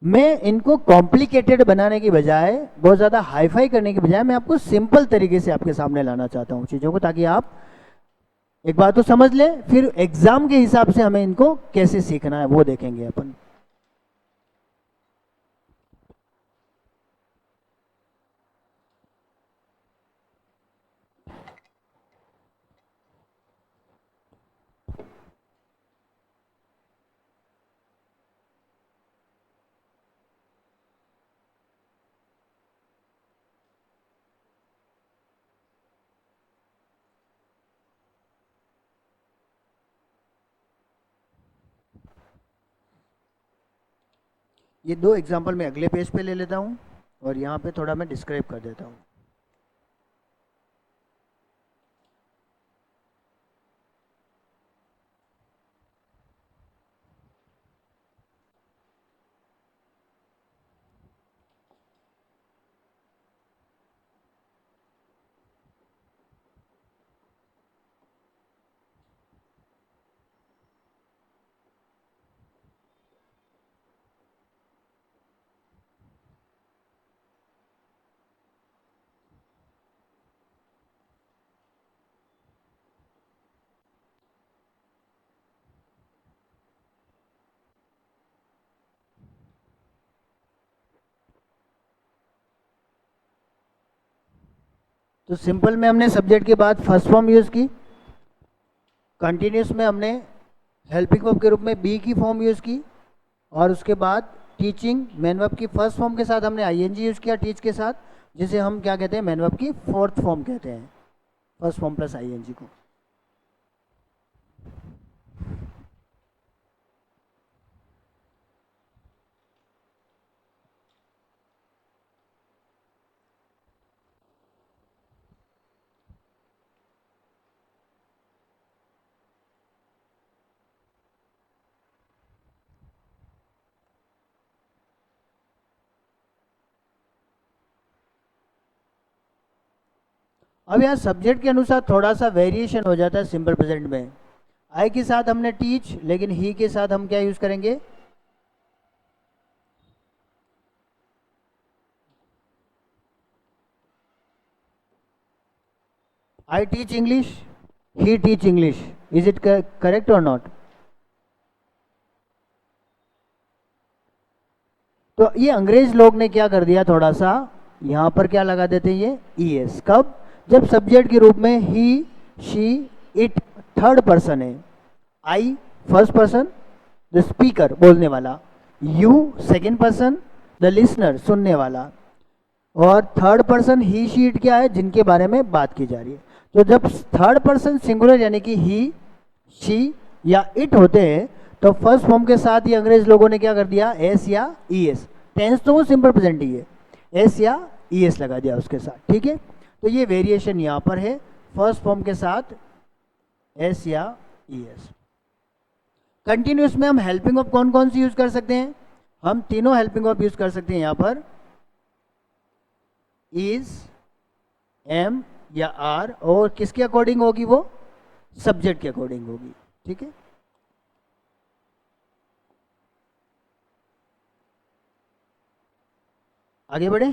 मैं इनको कॉम्प्लिकेटेड बनाने की बजाय, बहुत ज़्यादा हाईफाई करने की बजाय, मैं आपको सिंपल तरीके से आपके सामने लाना चाहता हूँ चीज़ों को, ताकि आप एक बार तो समझ लें, फिर एग्जाम के हिसाब से हमें इनको कैसे सीखना है वो देखेंगे अपन। ये दो एग्जाम्पल मैं अगले पेज पे ले लेता हूँ, और यहाँ पे थोड़ा मैं डिस्क्राइब कर देता हूँ। तो सिंपल में हमने सब्जेक्ट के बाद फर्स्ट फॉर्म यूज़ की, कंटिन्यूस में हमने हेल्पिंग वर्ब के रूप में बी की फॉर्म यूज़ की, और उसके बाद टीचिंग मेन वर्ब की फर्स्ट फॉर्म के साथ हमने आईएनजी यूज़ किया टीच के साथ, जिसे हम क्या कहते हैं, मेन वर्ब की फोर्थ फॉर्म कहते हैं, फर्स्ट फॉर्म प्लस आईएनजी को। अब यहाँ सब्जेक्ट के अनुसार थोड़ा सा वेरिएशन हो जाता है सिंपल प्रेजेंट में। आई के साथ हमने टीच, लेकिन ही के साथ हम क्या यूज करेंगे, I teach English, he teach English. Is it correct और नॉट? तो ये अंग्रेज लोग ने क्या कर दिया, थोड़ा सा यहाँ पर क्या लगा देते हैं, ये ES कब, जब सब्जेक्ट के रूप में ही, शी, इट थर्ड पर्सन है, आई फर्स्ट पर्सन, द स्पीकर बोलने वाला, you second person, the listener सुनने वाला, और third person he she it क्या है, जिनके बारे में बात की जा रही है। तो जब थर्ड पर्सन सिंगुलर यानी कि ही, शी या इट होते हैं, तो फर्स्ट फॉर्म के साथ ही अंग्रेज लोगों ने क्या कर दिया, एस या ES, टेंस तो वो सिंपल प्रेजेंट ही है, एस या ES लगा दिया उसके साथ, ठीक है। तो ये वेरिएशन यहाँ पर है, फर्स्ट फॉर्म के साथ एस या ES। कंटिन्यूस में हम हेल्पिंग ऑफ कौन कौन सी यूज कर सकते हैं, हम तीनों हेल्पिंग ऑफ यूज कर सकते हैं यहाँ पर, इज, एम या आर, और किसके अकॉर्डिंग होगी वो, सब्जेक्ट के अकॉर्डिंग होगी, ठीक है। आगे बढ़े।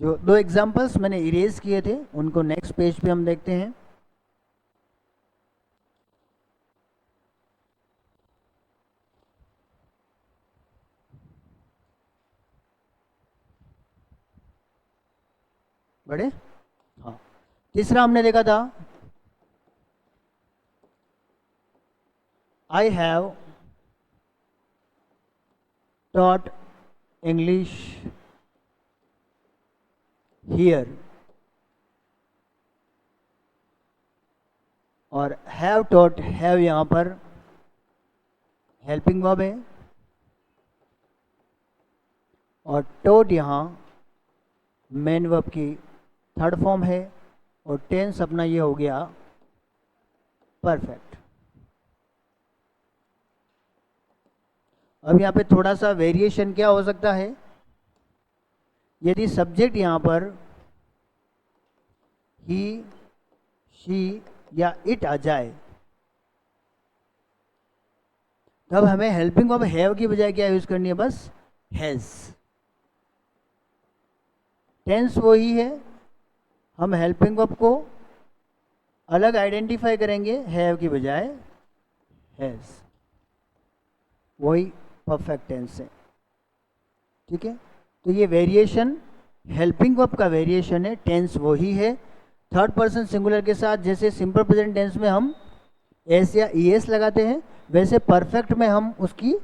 जो दो एग्जांपल्स मैंने इरेज किए थे उनको नेक्स्ट पेज पे हम देखते हैं। बढ़े, हाँ। तीसरा हमने देखा था, I have taught English here, और हैव टॉट, हैव यहाँ पर हेल्पिंग वर्ब है, और टॉट यहाँ मेन वर्ब की थर्ड फॉर्म है, और टेंस अपना ये हो गया परफेक्ट। अब यहाँ पे थोड़ा सा वेरिएशन क्या हो सकता है, यदि सब्जेक्ट यहाँ पर ही, शी या इट आ जाए, तब हमें हेल्पिंग ऑफ हैव की बजाय क्या यूज करनी है, बस हैज। टेंस वही है, हम हेल्पिंग ऑफ को अलग आइडेंटिफाई करेंगे, हैव की बजाय हैज, वही परफेक्ट टेंस है, ठीक है। तो ये वेरिएशन हेल्पिंग वर्ब का वेरिएशन है, टेंस वही है, थर्ड पर्सन सिंगुलर के साथ जैसे सिंपल प्रेजेंट टेंस में हम एस या ES लगाते हैं, वैसे परफेक्ट में हम उसकी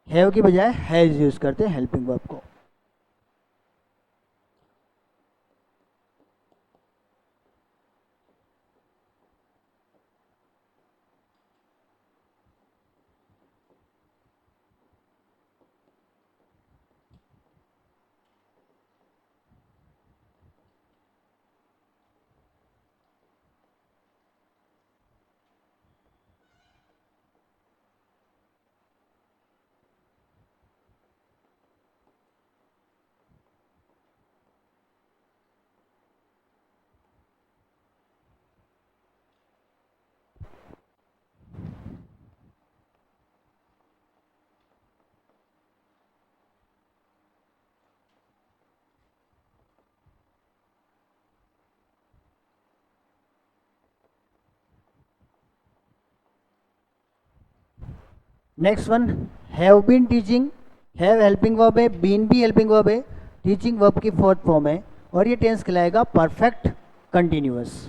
हैव की बजाय हैज यूज करते हैं हेल्पिंग वर्ब को। Next one, have been teaching, have helping verb है, बीन भी हेल्पिंग वर्ब है, टीचिंग वर्ब की फोर्थ फॉर्म है, और ये टेंस कहलाएगा परफेक्ट कंटिन्यूअस।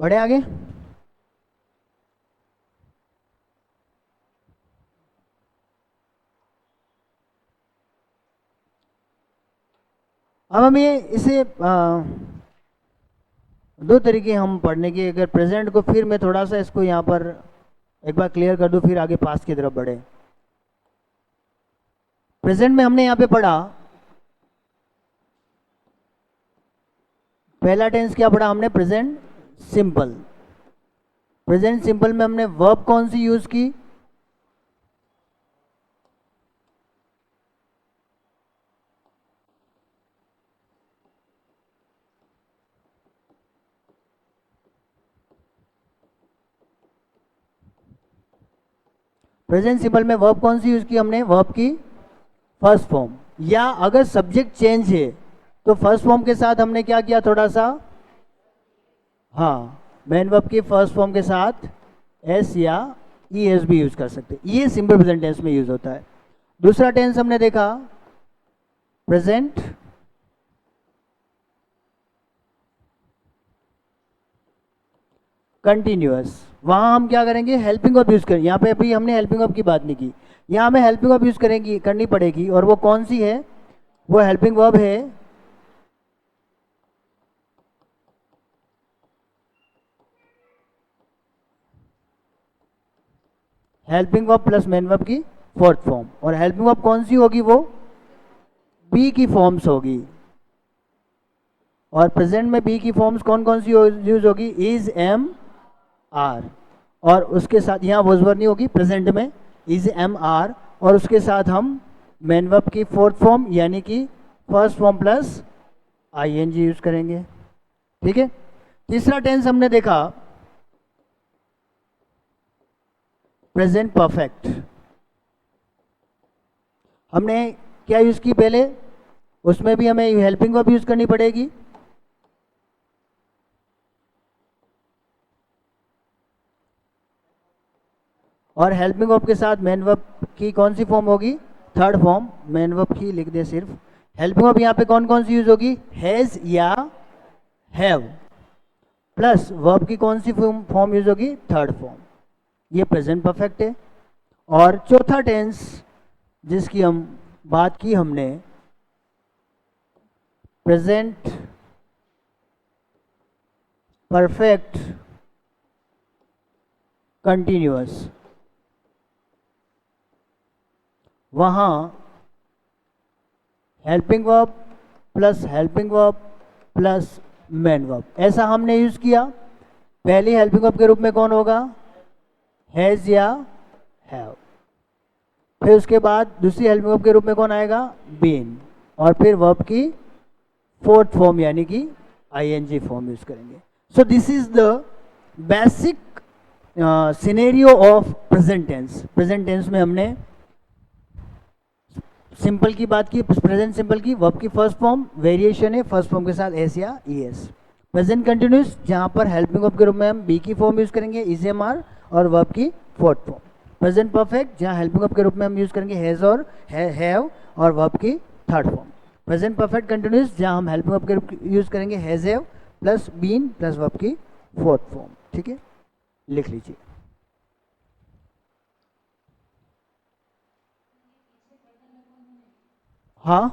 बढ़े आगे। अब हम ये इसे दो तरीके हम पढ़ने के, अगर प्रेजेंट को फिर मैं थोड़ा सा इसको यहाँ पर एक बार क्लियर कर दूं, फिर आगे पास्ट की तरफ बढ़े। प्रेजेंट में हमने यहाँ पे पढ़ा, पहला टेंस क्या पढ़ा हमने, प्रेजेंट सिंपल। प्रेजेंट सिंपल में हमने वर्ब कौन सी यूज की, प्रेजेंट सिंपल में वर्ब कौन सी यूज की हमने, वर्ब की फर्स्ट फॉर्म। या अगर सब्जेक्ट चेंज है तो फर्स्ट फॉर्म के साथ हमने क्या किया, थोड़ा सा, हाँ, मेन वर्ब की फर्स्ट फॉर्म के साथ एस या ई एस भी यूज कर सकते, ये सिंपल प्रेजेंट टेंस में यूज होता है। दूसरा टेंस हमने देखा प्रेजेंट कंटिन्यूअस। वहां हम क्या करेंगे, हेल्पिंग वर्ब यूज करेंगे। यहाँ पे अभी हमने हेल्पिंग वर्ब की बात नहीं की, यहाँ हमें हेल्पिंग वर्ब यूज करेंगी, करनी पड़ेगी। और वो कौन सी है, वो हेल्पिंग वर्ब है helping verb plus main verb की फोर्थ फॉर्म। और हेल्पिंग वर्ब कौन सी होगी, वो बी की फॉर्म्स होगी। और प्रेजेंट में बी की फॉर्म्स कौन कौन सी यूज होगी, इज, एम, आर। और उसके साथ यहाँ वॉज नहीं होगी प्रेजेंट में, इज, एम, आर। और उसके साथ हम मेन वर्ब की फोर्थ फॉर्म यानी कि first form plus I N G use करेंगे। ठीक है। तीसरा टेंस हमने देखा प्रेजेंट परफेक्ट। हमने क्या यूज की पहले, उसमें भी हमें हेल्पिंग वर्ब यूज करनी पड़ेगी। और हेल्पिंग वर्ब के साथ मेन वर्ब की कौन सी फॉर्म होगी, थर्ड फॉर्म। मेन वर्ब की लिख दे सिर्फ। हेल्पिंग वर्ब यहाँ पे कौन कौन सी यूज होगी, हैज या हैव। प्लस वर्ब की कौन सी फॉर्म यूज होगी, थर्ड फॉर्म। ये प्रेजेंट परफेक्ट है। और चौथा टेंस जिसकी हम बात की हमने, प्रेजेंट परफेक्ट कंटिन्यूअस। वहां helping verb plus helping verb plus main verb, ऐसा हमने यूज किया। पहली हेल्पिंग वर्ब के रूप में कौन होगा, हैज या हैव। फिर उसके बाद दूसरी हेल्पिंग वर्ब के रूप में कौन आएगा, बीन। और फिर वर्ब की फोर्थ फॉर्म यानी कि आईएनजी फॉर्म यूज करेंगे। So this is the basic scenario of present tense. Present tense में हमने सिंपल की बात की, प्रेजेंट सिंपल की, वर्ब की फर्स्ट फॉर्म, वेरिएशन है फर्स्ट फॉर्म के साथ एस या ई एस। प्रेजेंट कंटिन्यूस जहां पर हेल्पिंग वर्ब के रूप में हम बी की फॉर्म यूज करेंगे, इज, एम, आर, और वर्ब की फोर्थ फॉर्म। प्रेजेंट परफेक्ट जहां हेल्पिंग वर्ब के रूप में हम यूज करेंगे हैज और हैव और वर्ब की third form. Present perfect continuous जहां हम हेल्पिंग वर्ब के रूप यूज करेंगे has, have plus been plus verb की फोर्थ फॉर्म। ठीक है, लिख लीजिए। हाँ,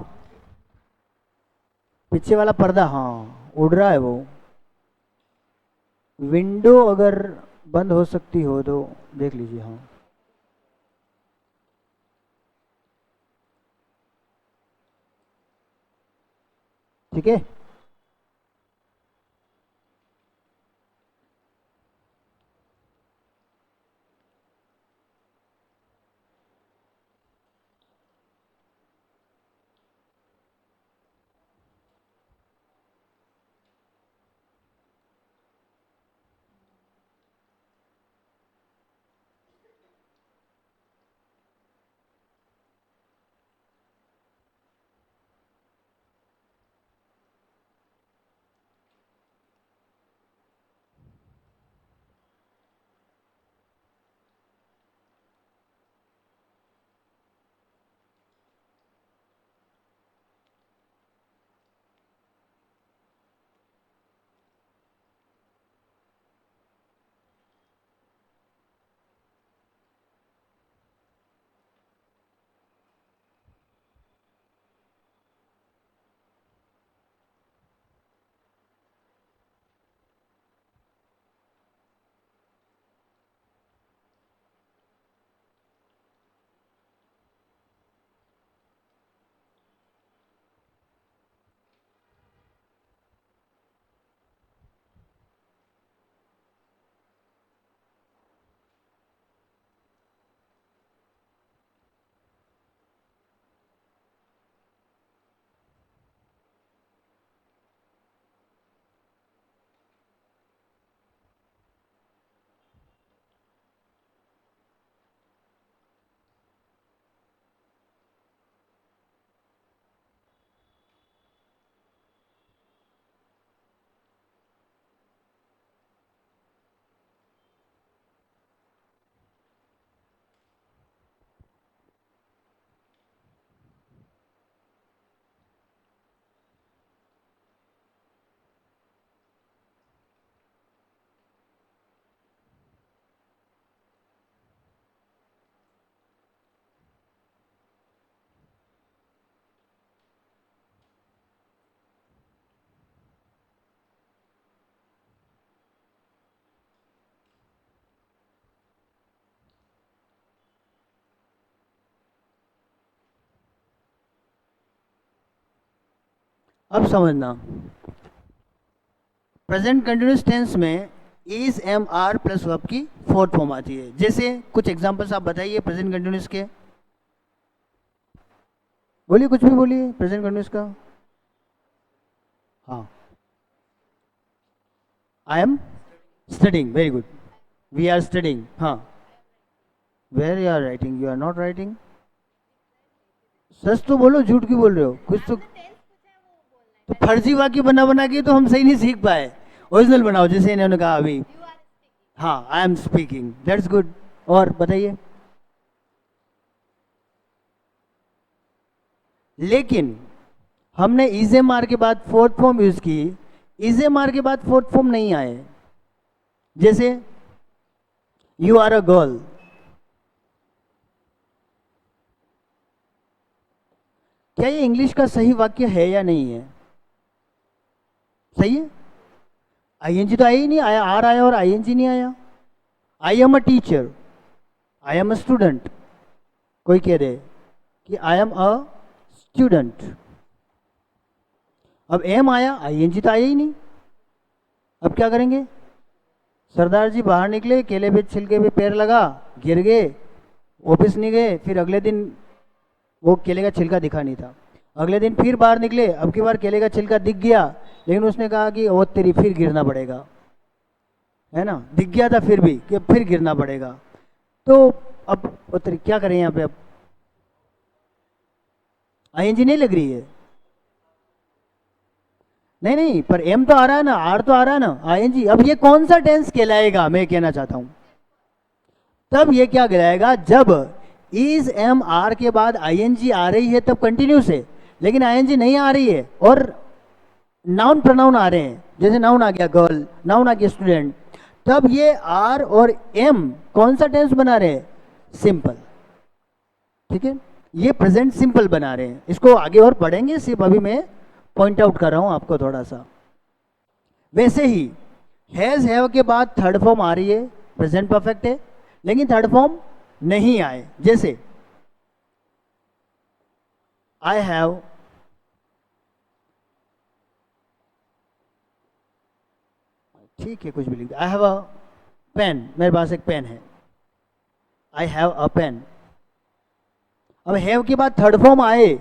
पीछे वाला पर्दा, हाँ उड़ रहा है वो। विंडो अगर बंद हो सकती हो तो देख लीजिए। हाँ, ठीक है। अब समझना, प्रेजेंट कंटिन्यूस टेंस में is am are plus verb की फोर्थ फॉर्म आती है। जैसे कुछ एग्जांपल्स आप बताइए प्रेजेंट कंटिन्यूस के, बोलिए कुछ भी बोलिए प्रेजेंट कंटिन्यूस का। हाँ, I am studying, very good, we are studying. हाँ, where you are writing, you are not writing. सच तो बोलो, झूठ क्यों बोल रहे हो, कुछ तो फर्जी वाक्य बना बना के तो हम सही नहीं सीख पाए। ओरिजिनल बनाओ जैसे इन्होंने कहा अभी। हाँ, I am speaking, that's good. और बताइए। लेकिन हमने इज एम आर के बाद फोर्थ फॉर्म यूज की, इज एम आर के बाद फोर्थ फॉर्म नहीं आए। जैसे यू आर अ गर्ल, क्या ये इंग्लिश का सही वाक्य है या नहीं है? सही है। आईएनजी तो आया ही नहीं, आया आर आया और आईएनजी नहीं आया। आई am a teacher, I am a student, कोई कह दे कि आई एम अ स्टूडेंट, अब एम आया, आईएनजी तो आया ही नहीं। अब क्या करेंगे? सरदार जी बाहर निकले, केले पे छिलके पे पैर लगा, गिर गए, ऑफिस नहीं गए, फिर अगले दिन वो केले का छिलका दिखा नहीं था। अगले दिन फिर बाहर निकले, अब की बार केले का छिलका दिख गया, लेकिन उसने कहा कि ओ तेरी फिर गिरना पड़ेगा, है ना, दिख गया था फिर भी कि अब फिर गिरना पड़ेगा। तो अब ओ तेरी क्या करें यहाँ पे? अब आईएनजी नहीं लग रही है। नहीं नहीं, पर एम तो आ रहा है ना, आर तो आ रहा है ना, आईएनजी। अब ये कौन सा टेंस कहलाएगा, मैं कहना चाहता हूं। तब ये क्या कहलाएगा, जब इज एम आर के बाद आईएनजी आ रही है तब कंटिन्यूस है, लेकिन आईएनजी नहीं आ रही है और नाउन प्रोनाउन आ रहे हैं। जैसे नाउन आ गया गर्ल, नाउन आ गया स्टूडेंट, तब ये आर और एम कौन सा टेंस बना रहे हैं? सिंपल। ठीक है, ये प्रेजेंट सिंपल बना रहे हैं। इसको आगे और पढ़ेंगे, सिर्फ अभी मैं पॉइंट आउट कर रहा हूं आपको थोड़ा सा। वैसे ही हैज हैव के बाद थर्ड फॉर्म आ रही है, प्रेजेंट परफेक्ट है, लेकिन थर्ड फॉर्म नहीं आए। जैसे आई हैव, ठीक है कुछ भी लिख, आई हैव अ पेन, मेरे पास एक पेन है, आई हैव अ पेन। अब हैव के बाद थर्ड फॉर्म आए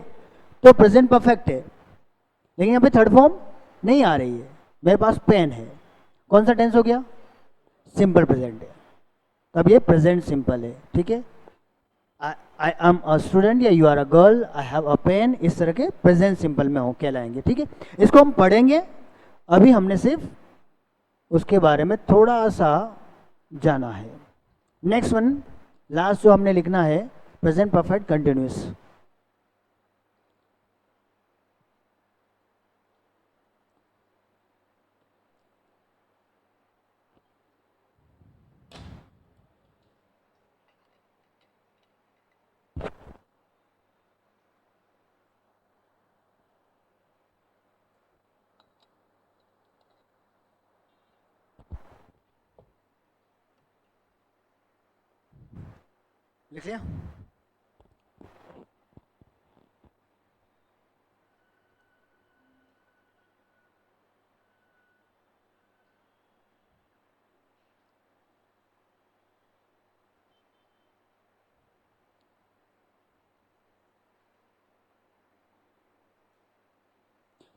तो प्रेजेंट परफेक्ट है, लेकिन यहाँ पे थर्ड फॉर्म नहीं आ रही है, मेरे पास पेन है, कौन सा टेंस हो गया? सिंपल प्रेजेंट है, तब ये प्रेजेंट सिंपल है। ठीक है, आई एम अ स्टूडेंट या you are a girl, I have a pen, इस तरह के प्रेजेंट सिंपल में हो कहलाएंगे। ठीक है, इसको हम पढ़ेंगे, अभी हमने सिर्फ उसके बारे में थोड़ा सा जाना है। नेक्स्ट वन, लास्ट जो हमने लिखना है, प्रेजेंट परफेक्ट कंटिन्यूस। लिख लिया?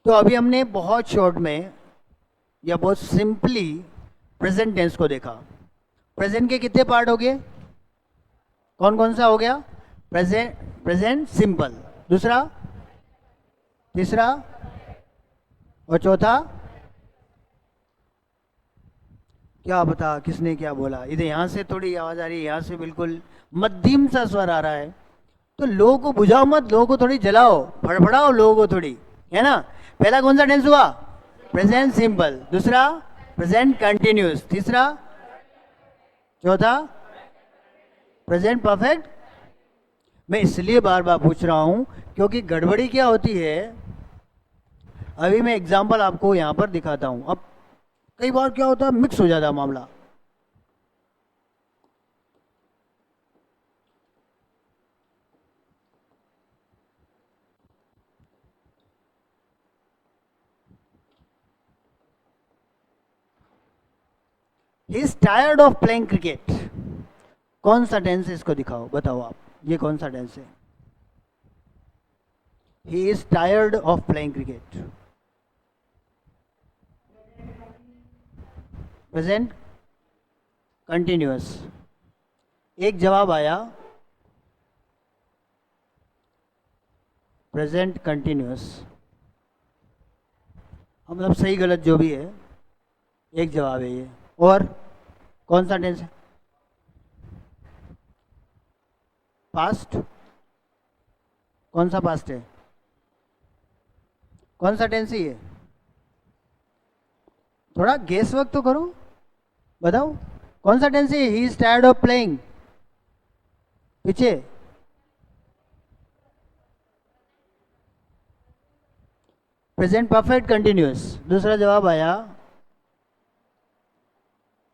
तो अभी हमने बहुत शॉर्ट में या बहुत सिंपली प्रेजेंट टेंस को देखा। प्रेजेंट के कितने पार्ट हो गए? कौन कौन सा हो गया? प्रेजेंट, प्रेजेंट सिंपल, दूसरा, तीसरा और चौथा? क्या बता किसने क्या बोला? इधर यहाँ से थोड़ी आवाज आ रही है, यहाँ से बिल्कुल मध्यम सा स्वर आ रहा है। तो लोगों को बुझाओ मत, लोगों को थोड़ी जलाओ, फड़फड़ाओ लोगों को थोड़ी, है ना। पहला कौन सा टेंस हुआ? प्रेजेंट सिंपल, दूसरा प्रेजेंट कंटिन्यूस, तीसरा, चौथा प्रेजेंट परफेक्ट। मैं इसलिए बार बार पूछ रहा हूं क्योंकि गड़बड़ी क्या होती है, अभी मैं एग्जांपल आपको यहां पर दिखाता हूं। अब कई बार क्या होता है, मिक्स हो जाता है मामला। He is tired of playing cricket. कौन सा टेंस है, इसको दिखाओ, बताओ आप, ये कौन सा टेंस है? He is tired of playing cricket. Present continuous. एक जवाब आया, प्रेजेंट कंटिन्यूअस, मतलब सही गलत जो भी है, एक जवाब है ये। और कौन सा टेंस है? पास्ट। कौन सा पास्ट है? कौन सा टेंस है ये? थोड़ा गेस वर्क तो करो, बताओ कौन सा टेंस है? He is tired of playing, पीछे प्रेजेंट परफेक्ट कंटिन्यूअस। दूसरा जवाब आया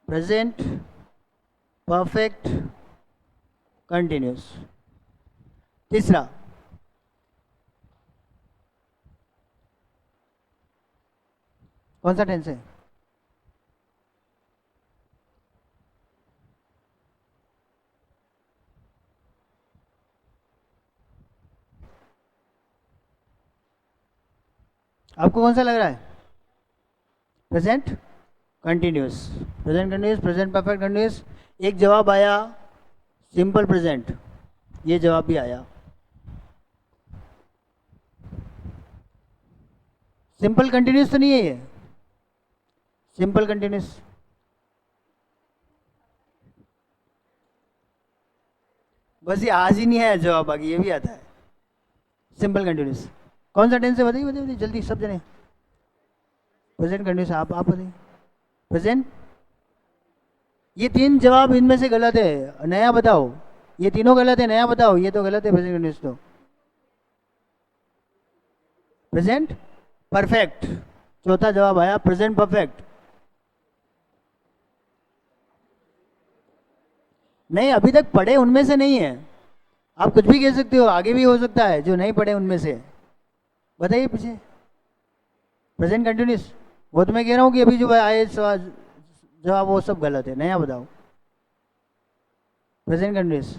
प्रेजेंट परफेक्ट कंटिन्यूअस। तीसरा कौन सा टेंस है? आपको कौन सा लग रहा है? Present continuous. Present continuous, present perfect continuous. एक जवाब आया सिंपल प्रेजेंट, ये जवाब भी आया। सिंपल कंटिन्यूअस तो नहीं है ये? सिंपल कंटिन्यूअस बस ये आज ही नहीं आया जवाब, बाकी ये भी आता है। सिंपल कंटिन्यूअस कौन सा टेंस है? बताइए बताइए जल्दी, सब जने। प्रेजेंट कंटिन्यूअस, आप बताइए। प्रेजेंट, ये तीन जवाब इनमें से गलत है, नया बताओ। ये तीनों गलत है, नया बताओ। ये तो गलत है प्रेजेंट कंटिन्यूअस तो। प्रेजेंट परफेक्ट, चौथा जवाब आया प्रेजेंट परफेक्ट। नहीं, अभी तक पढ़े उनमें से नहीं है। आप कुछ भी कह सकते हो, आगे भी हो सकता है जो नहीं पढ़े उनमें से। बताइए पीछे। प्रेजेंट कंटिन्यूअस, वो तो मैं कह रहा हूँ कि अभी जो आए जवाब वो सब गलत है, नया बताओ। Present continuous,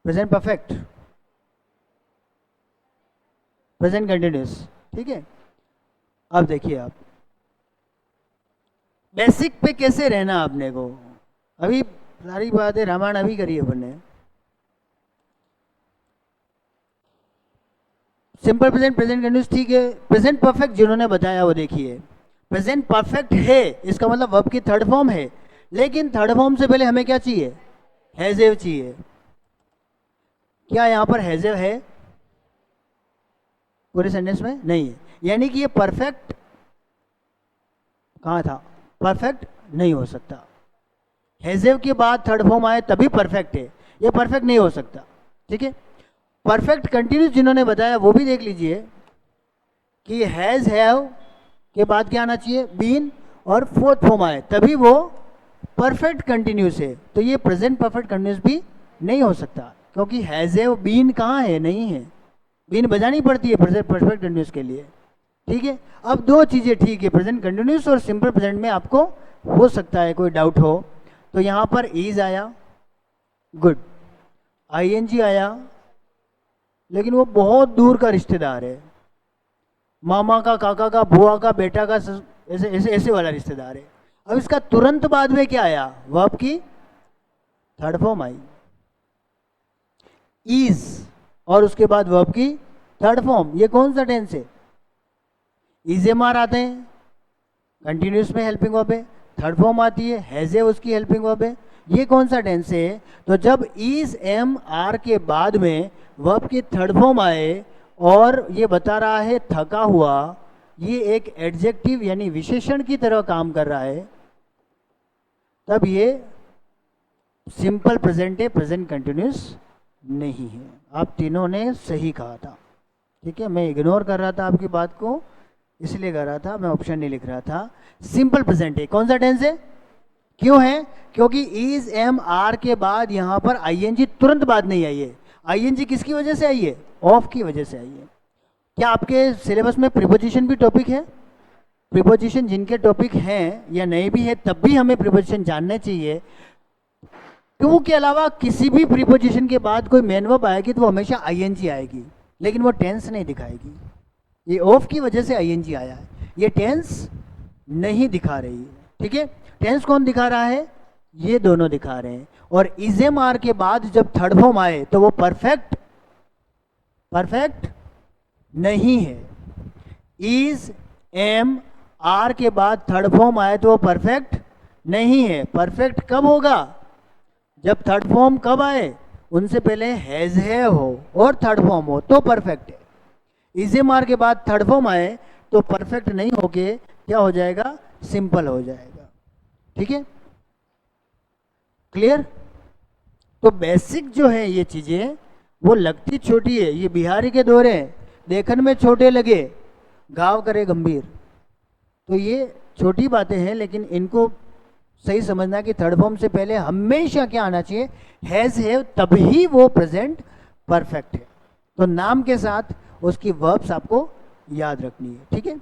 present perfect, present continuous, ठीक है। अब देखिए आप बेसिक पे कैसे रहना आपने को, अभी सारी बातें रामायण अभी करी है अपन ने। सिंपल प्रेजेंट, प्रेजेंट कंटिन्यूअस, ठीक है। प्रेजेंट परफेक्ट जिन्होंने बताया वो देखिए, प्रेजेंट परफेक्ट है इसका मतलब वर्ब की थर्ड फॉर्म है, लेकिन थर्ड फॉर्म से पहले हमें क्या चाहिए? हैजेव चाहिए। क्या यहाँ पर हैजेव है पूरे सेंटेंस में? नहीं है, यानी कि ये परफेक्ट कहाँ था? परफेक्ट नहीं हो सकता। हैजेव के बाद थर्ड फॉर्म आए तभी परफेक्ट है, ये परफेक्ट नहीं हो सकता, ठीक है। परफेक्ट कंटिन्यूस जिन्होंने बताया वो भी देख लीजिए कि हैज हैव के बाद क्या आना चाहिए? बीन, और फोर्थ फॉर्म आए तभी वो परफेक्ट कंटिन्यूस है। तो ये प्रेजेंट परफेक्ट कंटिन्यूस भी नहीं हो सकता, क्योंकि हैज हैव बीन कहाँ है? नहीं है, बीन बजानी पड़ती है प्रेजेंट परफेक्ट कंटिन्यूस के लिए, ठीक है। अब दो चीज़ें ठीक है, प्रेजेंट कंटिन्यूस और सिंपल प्रेजेंट में आपको हो सकता है कोई डाउट हो। तो यहाँ पर इज आया, गुड, आईएनजी आया, लेकिन वो बहुत दूर का रिश्तेदार है, मामा का, काका का, बुआ का, बेटा का, ऐसे ऐसे ऐसे वाला रिश्तेदार है। अब इसका तुरंत बाद में क्या आया? वर्ब की थर्ड फॉर्म आई, इज, और उसके बाद वर्ब की थर्ड फॉर्म। ये कौन सा टेंस है? इज एम आर आते हैं कंटिन्यूस में, हेल्पिंग वर्ब है, थर्ड फॉर्म आती है हैज ए, उसकी हेल्पिंग वर्ब है। ये कौन सा टेंस है? तो जब इज एम आर के बाद में वर्ब की थर्ड फॉर्म आए और ये बता रहा है थका हुआ, ये एक एडजेक्टिव यानी विशेषण की तरह काम कर रहा है, तब ये सिंपल प्रेजेंट है, प्रेजेंट कंटिन्यूस नहीं है। आप तीनों ने सही कहा था, ठीक है। मैं इग्नोर कर रहा था आपकी बात को, इसलिए कर रहा था, मैं ऑप्शन नहीं लिख रहा था। सिंपल प्रेजेंट है। कौन सा टेंस है? क्यों है? क्योंकि इज एम आर के बाद यहाँ पर आईएनजी तुरंत बाद नहीं आई है। आईएनजी किसकी वजह से आई है? ऑफ की वजह से आई है। क्या आपके सिलेबस में प्रीपोजिशन भी टॉपिक है? प्रीपोजिशन जिनके टॉपिक हैं या नहीं भी है तब भी हमें प्रीपोजिशन जानने चाहिए। टू के अलावा किसी भी प्रीपोजिशन के बाद कोई मेन वर्ब आएगी तो वो हमेशा आईएनजी आएगी, लेकिन वो टेंस नहीं दिखाएगी। ये ऑफ की वजह से आईएनजी आया है, ये टेंस नहीं दिखा रही है। ठीक है, टेंस कौन दिखा रहा है? ये दोनों दिखा रहे हैं। और इजेम आर के बाद जब थर्ड फॉर्म आए तो वो परफेक्ट नहीं है। इज एम आर के बाद थर्ड फॉर्म आए तो वो परफेक्ट नहीं है। परफेक्ट कब होगा? जब थर्ड फॉर्म कब आए? उनसे पहले हैज है हो और थर्ड फॉर्म हो तो परफेक्ट है। इजेम आर के बाद थर्ड फॉर्म आए तो परफेक्ट नहीं होके क्या हो जाएगा? सिंपल हो जाएगा। ठीक है, क्लियर? तो बेसिक जो है ये चीजें वो लगती छोटी है। ये बिहारी के दोरे देखन में छोटे लगे घाव करे गंभीर, तो ये छोटी बातें हैं, लेकिन इनको सही समझना कि थर्ड फॉर्म से पहले हमेशा क्या आना चाहिए? हैज है, तभी वो प्रेजेंट परफेक्ट है। तो नाम के साथ उसकी वर्ब्स आपको याद रखनी है। ठीक है।